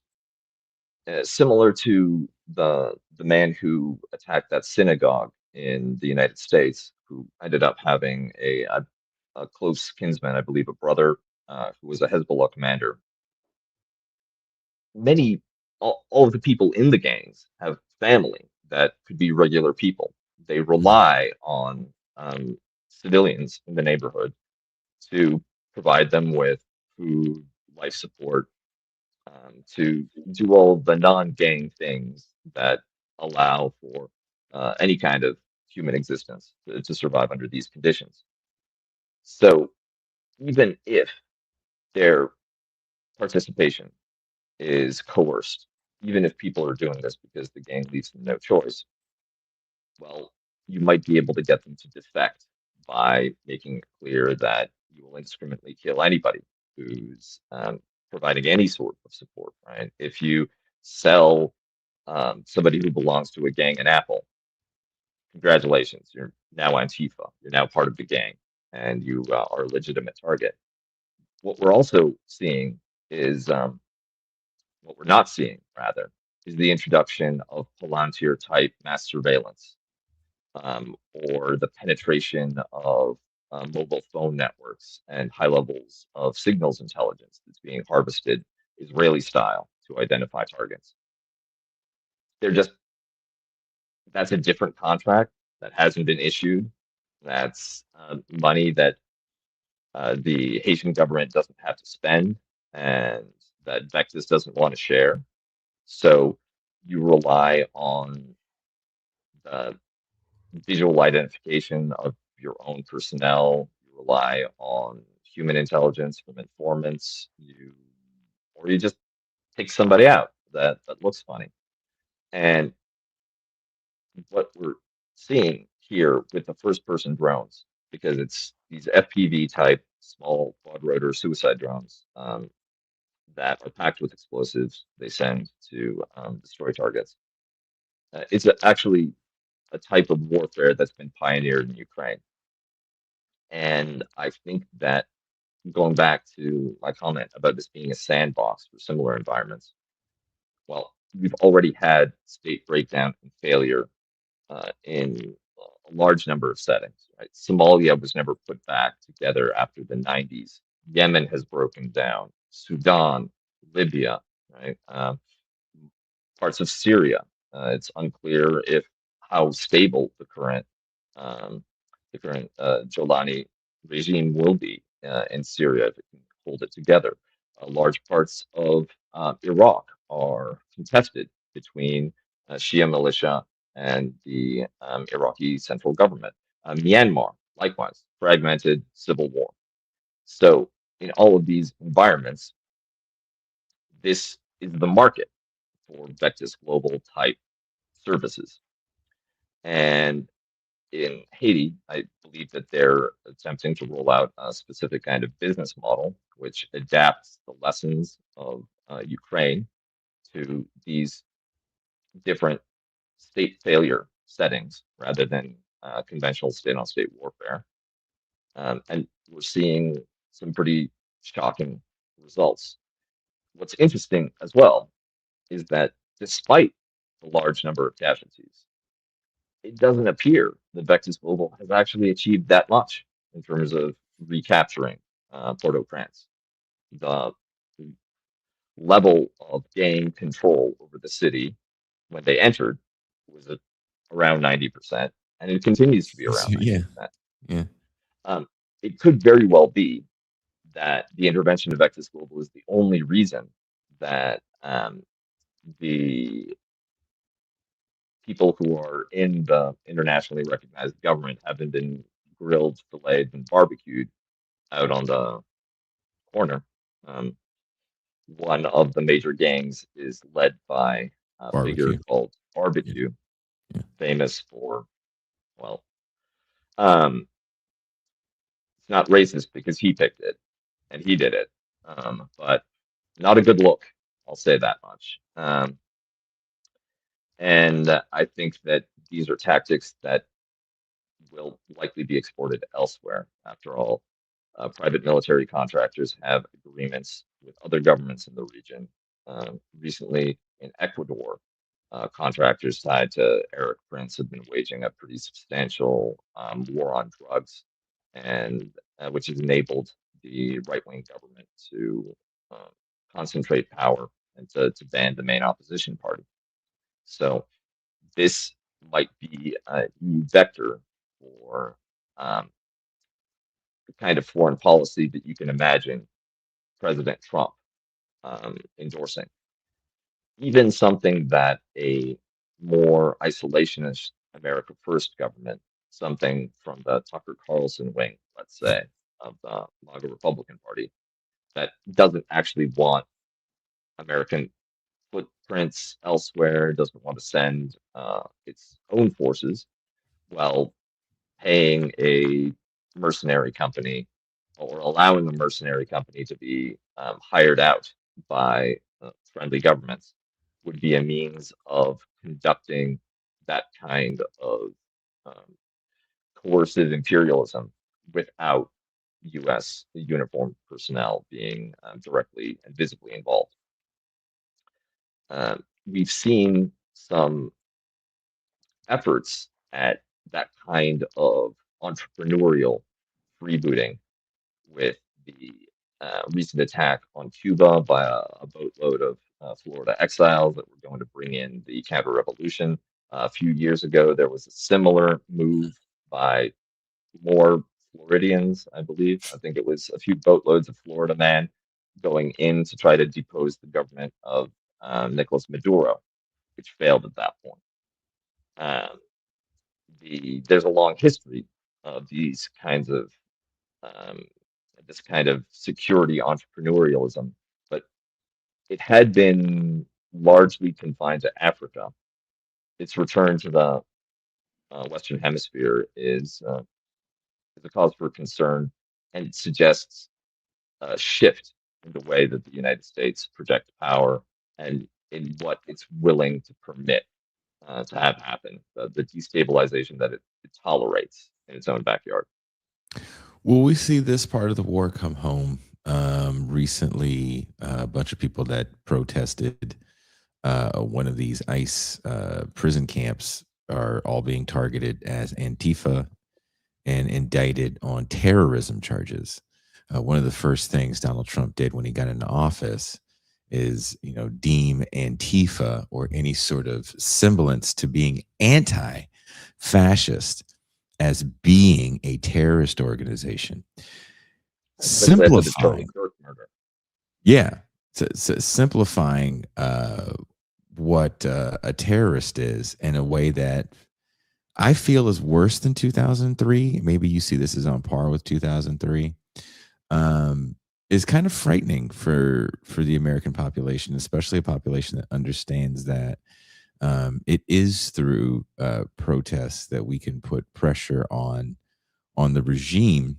similar to the man who attacked that synagogue in the United States, who ended up having a close kinsman, I believe, a brother who was a Hezbollah commander. Many all of the people in the gangs have family that could be regular people. They Mhm. rely on civilians in the neighborhood to provide them with food, life support, to do all the non-gang things that allow for any kind of human existence to survive under these conditions. So even if their participation is coerced, even if people are doing this because the gang leaves them no choice, well, you might be able to get them to defect by making it clear that you will indiscriminately kill anybody who's providing any sort of support, right? If you sell somebody who belongs to a gang an apple, congratulations, you're now Antifa, you're now part of the gang, and you are a legitimate target. What we're also seeing is what we're not seeing, rather, is the introduction of Palantir type mass surveillance or the penetration of mobile phone networks and high levels of signals intelligence that's being harvested Israeli style to identify targets. They're just That's a different contract that hasn't been issued. That's money that the Haitian government doesn't have to spend and that Vectis doesn't want to share. So you rely on the visual identification of your own personnel. You rely on human intelligence from informants. Or you just pick somebody out that looks funny. And what we're seeing here with the first person drones, because it's these FPV type small quad rotor suicide drones that are packed with explosives they send to destroy targets. Actually a type of warfare that's been pioneered in Ukraine. And I think that going back to my comment about this being a sandbox for similar environments, well, we've already had state breakdown and failure in a large number of settings. Right? Somalia was never put back together after the 90s. Yemen has broken down. Sudan, Libya, right? Parts of Syria. It's unclear if how stable um, the current Jolani regime will be in Syria if it can hold it together. Large parts of Iraq are contested between Shia militia and the Iraqi central government. Myanmar, likewise, fragmented civil war. So, in all of these environments, this is the market for Vectis Global type services. And in Haiti, I believe that they're attempting to roll out a specific kind of business model which adapts the lessons of Ukraine to these different state failure settings rather than conventional state on state warfare. And we're seeing some pretty shocking results. What's interesting as well is that despite the large number of casualties, it doesn't appear that Vectis Global has actually achieved that much in terms of recapturing Port-au-Prince. The level of gang control over the city when they entered was at around 90%, and it continues to be around Yeah, 90%. yeah. Um, it could very well be that the intervention of Vectis Global is the only reason that the people who are in the internationally recognized government haven't been grilled, filleted, and barbecued out on the corner. Um, one of the major gangs is led by a figure Barbecue. called Yeah, Barbecue, yeah. famous for, well, um, it's not racist because he picked it and he did it, but not a good look. I'll say that much. And I think that these are tactics that will likely be exported elsewhere. After all, private military contractors have agreements with other governments in the region. Recently, in Ecuador, contractors tied to Eric Prince have been waging a pretty substantial war on drugs, and which has enabled the right-wing government to uh, concentrate power and to ban the main opposition party. So this might be a new vector for um, the kind of foreign policy that you can imagine President Trump endorsing. Even something that a more isolationist America First government, something from the Tucker Carlson wing, let's say, of the MAGA Republican Party, that doesn't actually want American footprints elsewhere, doesn't want to send its own forces, well, paying a mercenary company or allowing a mercenary company to be hired out by friendly governments would be a means of conducting that kind of um, coercive imperialism without U.S. uniformed personnel being directly and visibly involved. We've seen some efforts at that kind of entrepreneurial freebooting with the recent attack on Cuba by a boatload of Florida exiles that were going to bring in the counter revolution. A few years ago, there was a similar move by more Floridians, I believe. I think it was a few boatloads of Florida men going in to try to depose the government of Nicolas Maduro, which failed at that point. Um, there's a long history of these kinds of um, this kind of security entrepreneurialism, but it had been largely confined to Africa. Its return to the Western Hemisphere is a cause for concern, and it suggests a shift in the way that the United States projects power and in what it's willing to permit to have happen, the destabilization that it tolerates in its own backyard. Will we see this part of the war come home? Recently, a bunch of people that protested one of these ICE prison camps are all being targeted as Antifa and indicted on terrorism charges. One of the first things Donald Trump did when he got into office is, deem Antifa or any sort of semblance to being anti-fascist as being a terrorist organization, Especially after the Charlie simplifying, Kirk murder. yeah, simplifying what a terrorist is in a way that I feel is worse than 2003. Maybe you see this as on par with 2003. Um, is kind of frightening for the American population, especially a population that understands that it is through protests that we can put pressure on the regime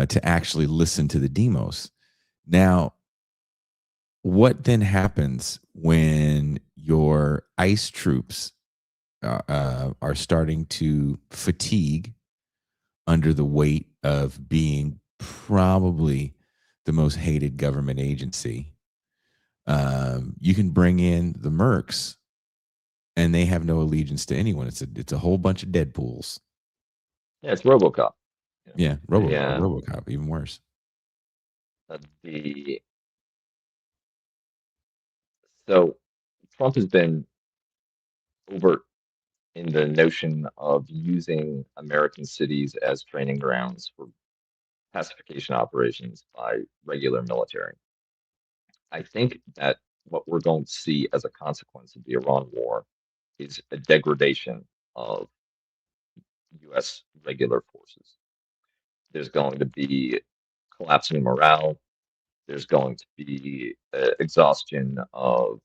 to actually listen to the demos. Now, what then happens when your ICE troops are starting to fatigue under the weight of being probably the most hated government agency? You can bring in the mercs, and they have no allegiance to anyone. It's a whole bunch of Deadpools. Yeah, it's RoboCop. You know, Yeah, RoboCop, even worse. the so Trump has been overt in the notion of using American cities as training grounds for pacification operations by regular military. I think that what we're going to see as a consequence of the Iran war is a degradation of U.S. regular forces. There's going to be collapsing morale. There's going to be exhaustion of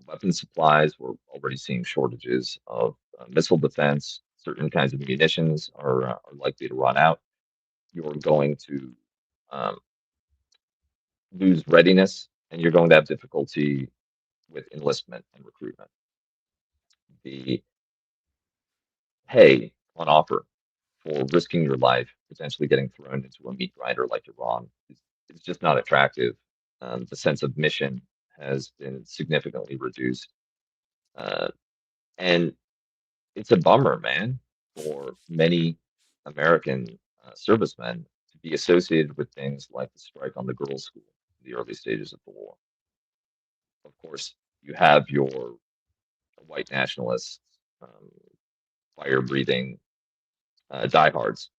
weapon supplies. We're already seeing shortages of missile defense. Certain kinds of munitions are likely to run out. You're going to um, lose readiness, and you're going to have difficulty with enlistment and recruitment. The pay on offer for risking your life, potentially getting thrown into a meat grinder like Iran, is just not attractive. The sense of mission has been significantly reduced. Uh, and it's a bummer, man, for many American servicemen to be associated with things like the strike on the girls' school in the early stages of the war. Of course, you have your white nationalists, fire breathing diehards,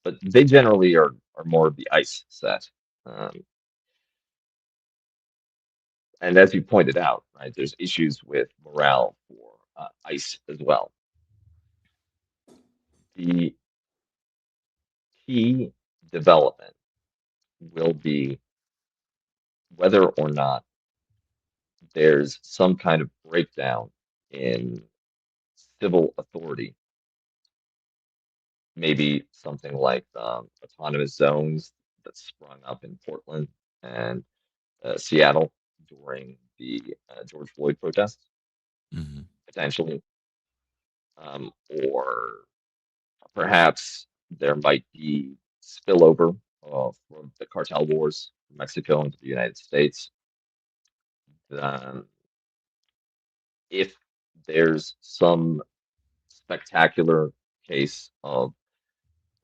but they generally are more of the ice set. Um, and as you pointed out, right, there's issues with morale for ice as well. The key development will be whether or not there's some kind of breakdown in civil authority, maybe something like autonomous zones that sprung up in Portland and Seattle during the George Floyd protests, Hmm. potentially, or perhaps there might be spillover from the cartel wars from Mexico into the United States. Um, if there's some spectacular case of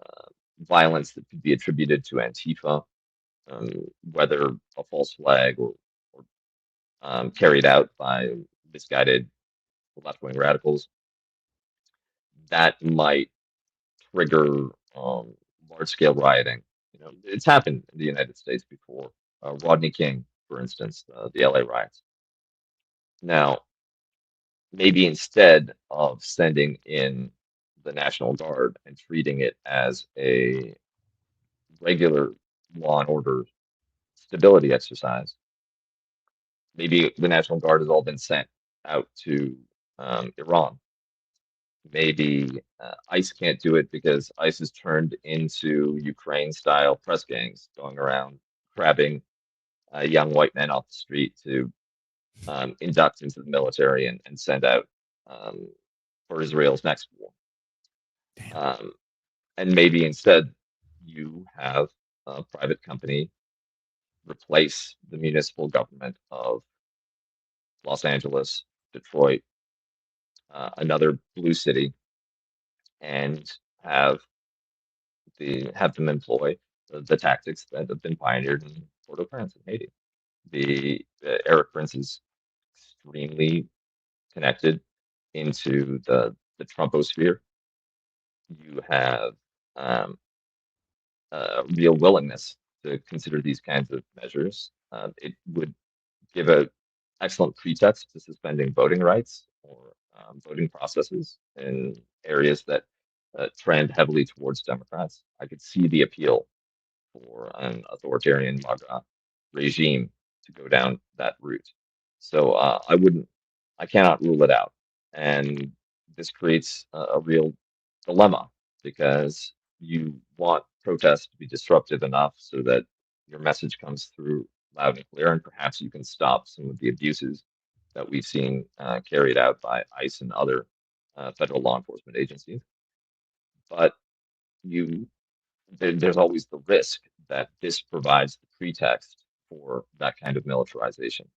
uh, violence that could be attributed to Antifa, um, whether a false flag or carried out by misguided left wing radicals, that might trigger large scale rioting. You know, it's happened in the United States before. Rodney King, for instance, the LA riots. Now, maybe instead of sending in the National Guard and treating it as a regular law and order stability exercise, maybe the National Guard has all been sent out to Iran. Maybe ICE can't do it because ICE is turned into Ukraine style press gangs going around grabbing young white men off the street to induct into the military and send out um, for Israel's next war. Damn. Um, and maybe instead you have a private company replace the municipal government of Los Angeles, Detroit, another blue city, and have have them employ the tactics that have been pioneered in Port-au-Prince in Haiti. The Eric Prince is extremely connected into the Trumposphere. You have um, a real willingness to consider these kinds of measures. It would give a excellent pretext to suspending voting rights or voting processes in areas that trend heavily towards Democrats. I could see the appeal for an authoritarian MAGA regime to go down that route. So I cannot rule it out. And this creates a real dilemma because you want protests to be disruptive enough so that your message comes through loud and clear, and perhaps you can stop some of the abuses that we've seen carried out by ICE and other federal law enforcement agencies. But you there's always the risk that this provides the pretext for that kind of militarization.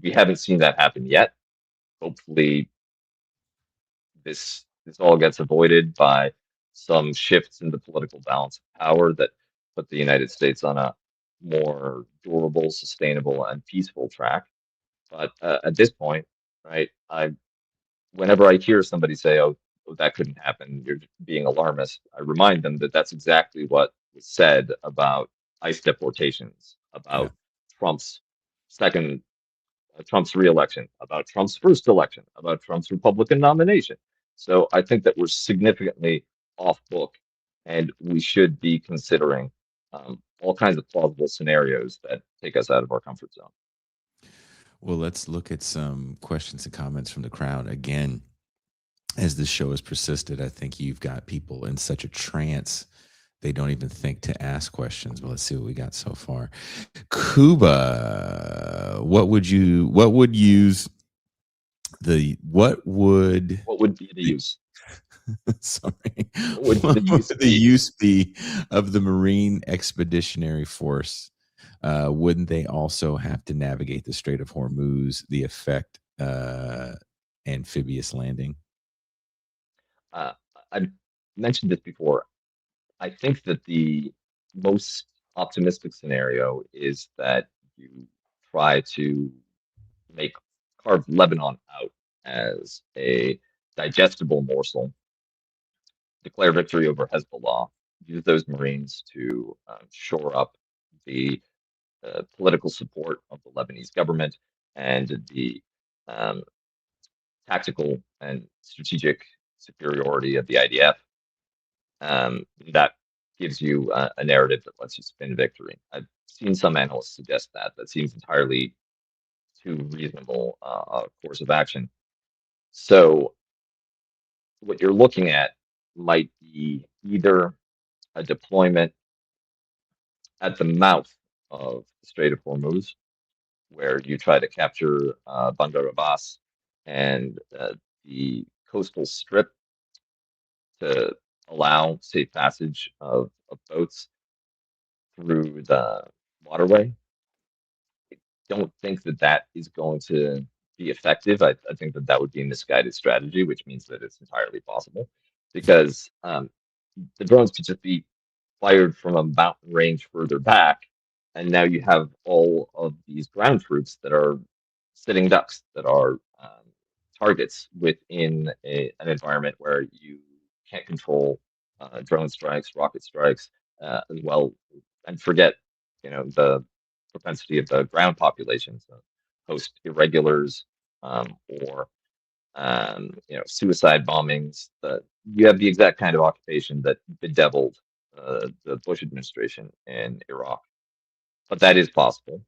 We haven't seen that happen yet. Hopefully, this all gets avoided by some shifts in the political balance of power that put the United States on a more durable, sustainable, and peaceful track. But at this point, right, whenever I hear somebody say, "Oh, that couldn't happen," you're being alarmist, I remind them that that's exactly what was said about ICE deportations, Yeah. about Trump's second, Trump's reelection, about Trump's first election, about Trump's Republican nomination. So I think that we're significantly off book, and we should be considering all kinds of plausible scenarios that take us out of our comfort zone. Well, let's look at some questions and comments from the crowd. Again, as this show has persisted, I think you've got people in such a trance they don't even think to ask questions. But let's see what we got so far. Kuba, what would use what would What would be the the use? sorry, What would what the use would the be? use be of the Marine Expeditionary Force? Wouldn't they also have to navigate the Strait of Hormuz, the effect amphibious landing? Uh, I mentioned this before. I think that the most optimistic scenario is that you try to make carve Lebanon out as a digestible morsel, declare victory over Hezbollah, use those Marines to shore up the political support of the Lebanese government and the um, tactical and strategic superiority of the IDF. That gives you a narrative that lets you spin victory. I've seen some analysts suggest that. That seems entirely too reasonable a course of action. So what you're looking at might be either a deployment at the mouth of the Strait of Hormuz, where you try to capture Bandar Abbas and the coastal strip to allow safe passage of boats through the waterway. Don't think that that is going to be effective. I think that that would be a misguided strategy, which means that it's entirely possible because the drones could just be fired from a mountain range further back, and now you have all of these ground troops that are sitting ducks that are targets within an environment where you can't control drone strikes, rocket strikes, as well, and forget the propensity of the ground populations to host irregulars or suicide bombings. You have the exact kind of occupation that bedeviled the Bush administration in Iraq. But that is possible.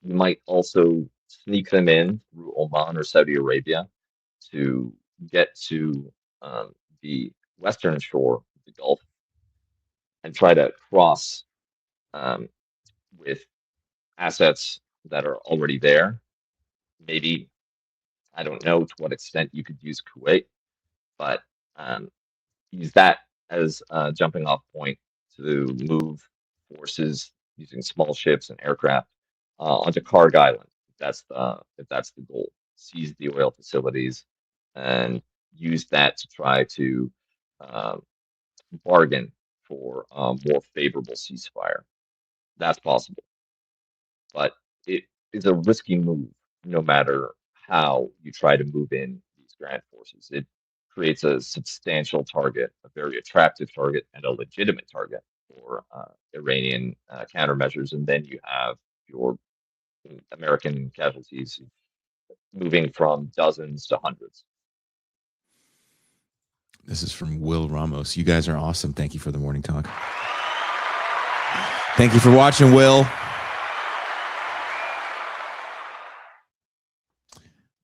You might also sneak them in through Oman or Saudi Arabia to get to the western shore of the Gulf and try to cross um, with assets that are already there. Maybe, I don't know to what extent you could use Kuwait, but um, use that as a jumping off point to move forces using small ships and aircraft onto Karg Island. If that's the goal, seize the oil facilities and use that to try to uh, bargain for a more favorable ceasefire. That's possible, but it is a risky move no matter how you try to move in these grand forces. It creates a substantial target, a very attractive target, and a legitimate target for Iranian countermeasures. And then you have your American casualties moving from dozens to hundreds. This is from Will Ramos. You guys are awesome. Thank you for the morning talk. Thank you for watching, Will.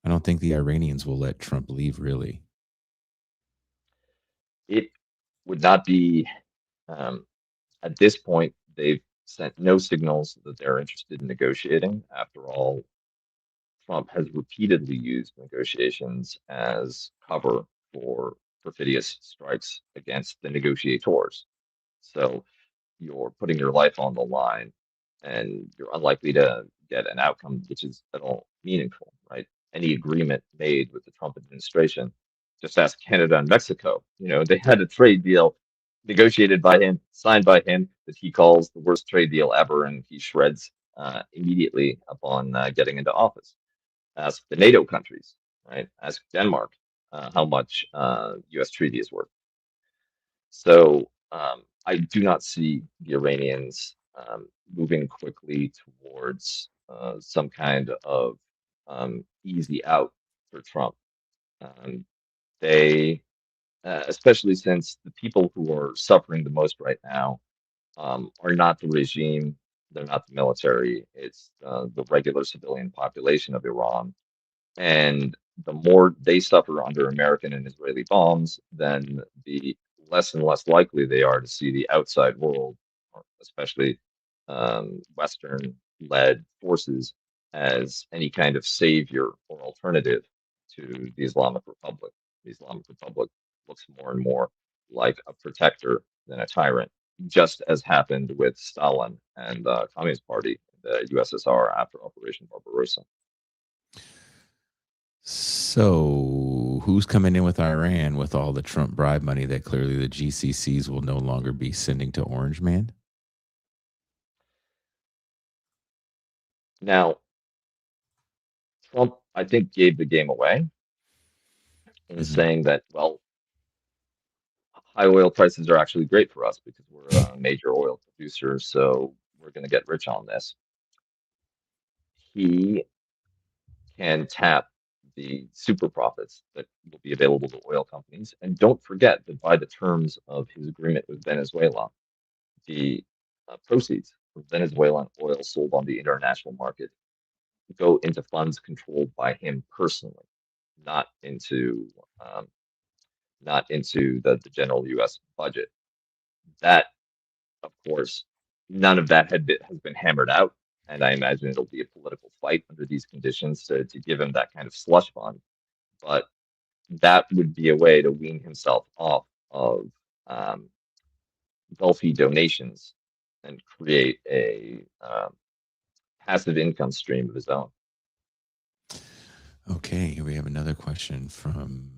I don't think the Iranians will let Trump leave, really. It would not be, at this point, they've sent no signals that they're interested in negotiating. After all, Trump has repeatedly used negotiations as cover for perfidious strikes against the negotiators. So you're putting your life on the line and you're unlikely to get an outcome which is at all meaningful, right? Any agreement made with the Trump administration, just ask Canada and Mexico. They had a trade deal negotiated by him, signed by him, that he calls the worst trade deal ever, and he shreds immediately upon getting into office. Ask the NATO countries, right? Ask Denmark how much U.S. treaty is worth. So I do not see the Iranians moving quickly towards some kind of easy out for Trump. They, especially since the people who are suffering the most right now are not the regime, they're not the military, it's the regular civilian population of Iran. And the more they suffer under American and Israeli bombs, then the less and less likely they are to see the outside world, especially Western-led forces, as any kind of savior or alternative to the Islamic Republic. The Islamic Republic looks more and more like a protector than a tyrant, just as happened with Stalin and the Communist Party, the USSR, after Operation Barbarossa. So, who's coming in with Iran with all the Trump bribe money that clearly the GCCs will no longer be sending to Orange Man? Now, Trump, I think, gave the game away in saying that, well, high oil prices are actually great for us because we're a major oil producer, so we're going to get rich on this. He can tap the super profits that will be available to oil companies. And don't forget that by the terms of his agreement with Venezuela, the proceeds from Venezuelan oil sold on the international market go into funds controlled by him personally, not into um, the general U.S. budget. That, of course, none of that has been hammered out, and I imagine it'll be a political fight under these conditions to give him that kind of slush fund. But that would be a way to wean himself off of um, Gulfy donations and create a passive income stream of his own. Okay, here we have another question from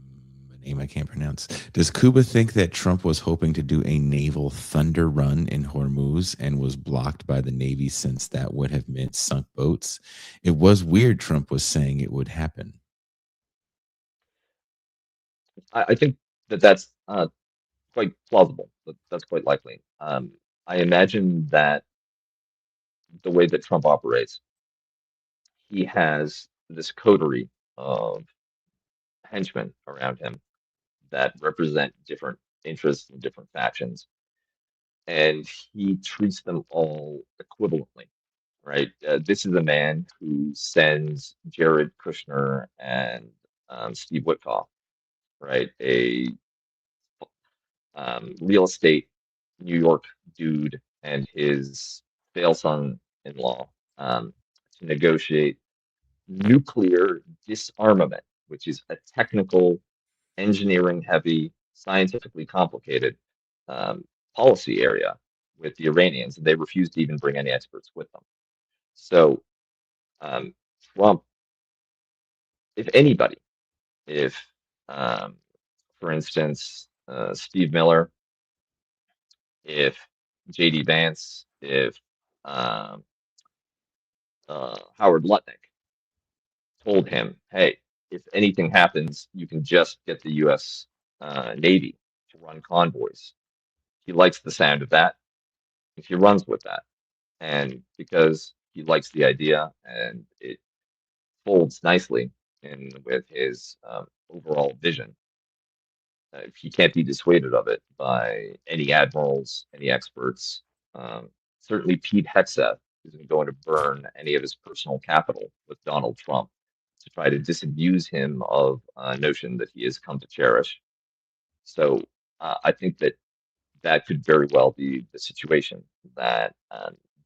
a name I can't pronounce. Does Kuba think that Trump was hoping to do a naval thunder run in Hormuz and was blocked by the Navy since that would have meant sunk boats? It was weird Trump was saying it would happen. I think that's quite plausible. That's quite likely. I imagine that the way that Trump operates, he has this coterie of henchmen around him that represent different interests and different factions, and he treats them all equivalently, right? This is a man who sends Jared Kushner and Steve Witkoff, right? A real estate New York dude and his fail son-in-law to negotiate nuclear disarmament, which is a technical, engineering heavy, scientifically complicated um, policy area with the Iranians, and they refused to even bring any experts with them. So um, Trump, if anybody, if um, for instance Steve Miller, if J.D. Vance, if um, Howard Lutnick told him, "Hey, if anything happens, you can just get the U.S. Navy to run convoys." He likes the sound of that. If he runs with that, and because he likes the idea and it folds nicely in with his overall vision, he can't be dissuaded of it by any admirals, any experts. Um, Certainly, Pete Hegseth isn't going to burn any of his personal capital with Donald Trump to try to disabuse him of a notion that he has come to cherish. So I think that that could very well be the situation that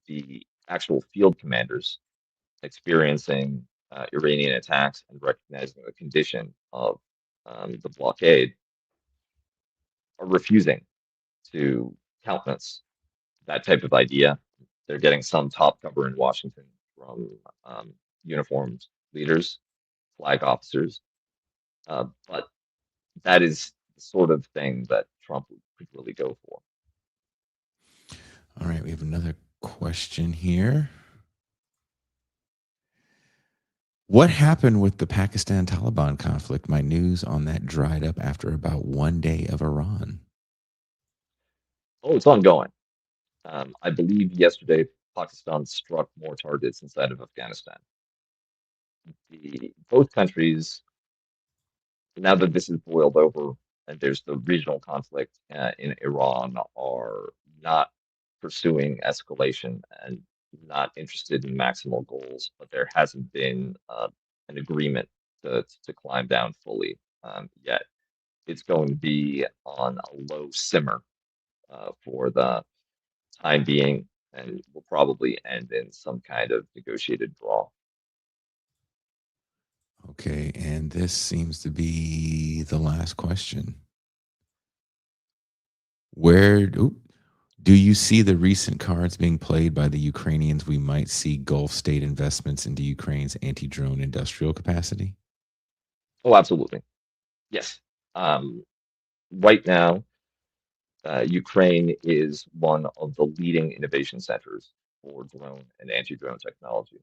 the actual field commanders experiencing Iranian attacks and recognizing the condition of the blockade are refusing to countenance that type of idea. They're getting some top cover in Washington from uniformed leaders, flag officers, but that is the sort of thing that Trump could really go for. All right, we have another question here. What happened with the Pakistan Taliban conflict? My news on that dried up after about 1 day of Iran. Oh, it's ongoing. I believe yesterday Pakistan struck more targets inside of Afghanistan. Both countries, now that this is boiled over and there's the regional conflict in Iran, are not pursuing escalation and not interested in maximal goals, but there hasn't been an agreement to climb down fully yet. It's going to be on a low simmer for the time being and will probably end in some kind of negotiated draw. Okay, and this seems to be the last question. Do you see the recent cards being played by the Ukrainians? We might see Gulf state investments into Ukraine's anti drone industrial capacity. Oh, absolutely. Yes. Um, right now, Ukraine is one of the leading innovation centers for drone and anti-drone technology.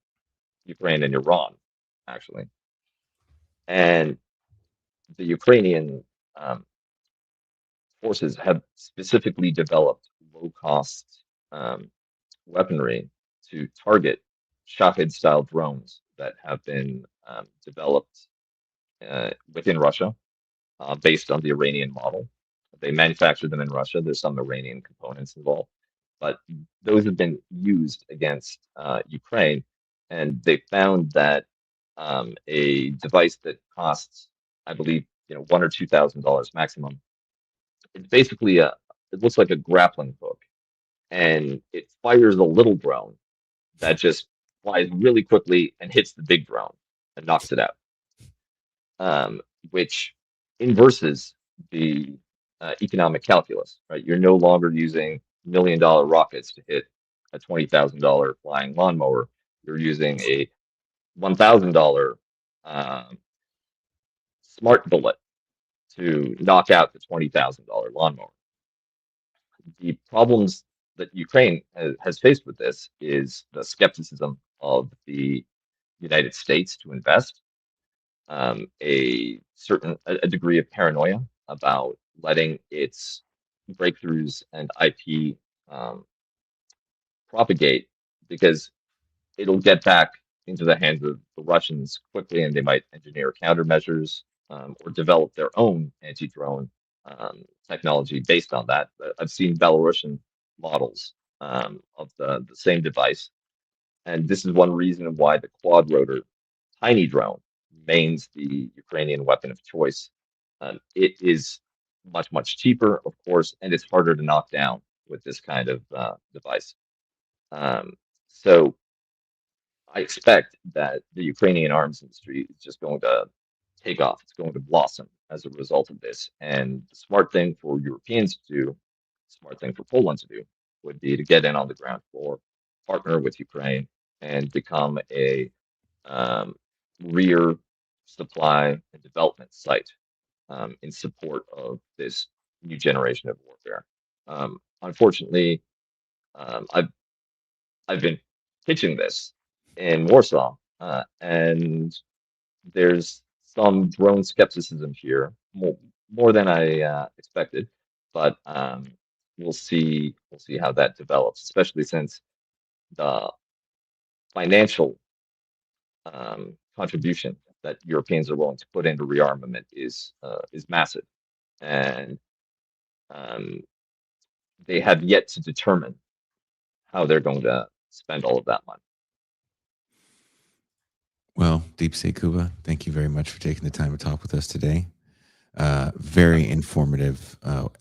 Ukraine and Iran, actually. And the Ukrainian um, forces have specifically developed low-cost um, weaponry to target Shahed-style drones that have been developed within Russia based on the Iranian model. They manufacture them in Russia. There's some Iranian components involved, but those have been used against Ukraine, and they found that a device that costs, I believe, $1 or $2,000 maximum. It's basically it looks like a grappling hook, and it fires a little drone that just flies really quickly and hits the big drone and knocks it out, which inverses the economic calculus, right? You're no longer using $1 million rockets to hit a $20,000 flying lawnmower. You're using a $1,000 um, smart bullet to knock out the $20,000 lawnmower. The problems that Ukraine has faced with this is the skepticism of the United States to invest, a degree of paranoia about letting its breakthroughs and IP propagate because it'll get back into the hands of the Russians quickly, and they might engineer countermeasures or develop their own anti-drone technology based on that. I've seen Belarusian models of the same device, and this is one reason why the quad rotor tiny drone remains the Ukrainian weapon of choice. It is much, much cheaper, of course, and it's harder to knock down with this kind of device. Um, so I expect that the Ukrainian arms industry is just going to take off. It's going to blossom as a result of this. And the smart thing for Europeans to do, smart thing for Poland to do, would be to get in on the ground floor, partner with Ukraine, and become a um, rear supply and development site in support of this new generation of warfare. Unfortunately, I've been pitching this in Warsaw, and there's some drone skepticism here, more than I expected, but we'll see how that develops, especially since the financial contribution that Europeans are willing to put into rearmament is massive, and um, they have yet to determine how they're going to spend all of that money. Well, Deep State Kuba, thank you very much for taking the time to talk with us today. Very informative,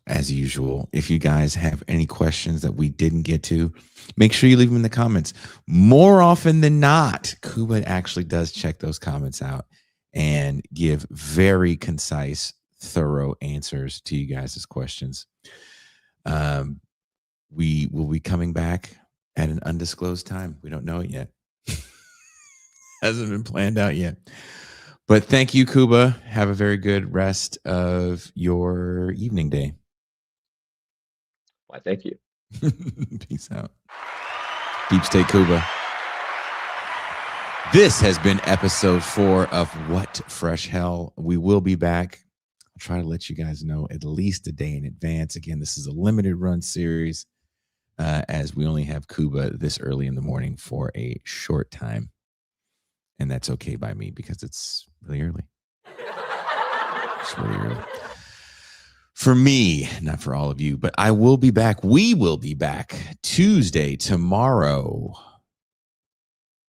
as usual. If you guys have any questions that we didn't get to, make sure you leave them in the comments. More often than not, Kuba actually does check those comments out and give very concise, thorough answers to you guys' questions. We will be coming back at an undisclosed time. We don't know it yet. Hasn't been planned out yet. But thank you, Kuba. Have a very good rest of your evening day. Why, thank you. Peace out. Deep State Kuba. This has been episode 4 of What Fresh Hell. We will be back. I'll try to let you guys know at least a day in advance. Again, this is a limited run series, as we only have Kuba this early in the morning for a short time. And that's okay by me because it's really early. It's really early. For me, not for all of you, but I will be back. We will be back Tuesday, tomorrow,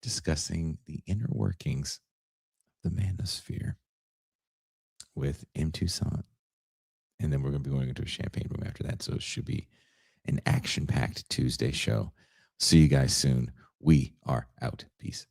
discussing the inner workings of the manosphere with M. Toussaint. And then we're going to be going into a champagne room after that. So it should be an action-packed Tuesday show. See you guys soon. We are out. Peace.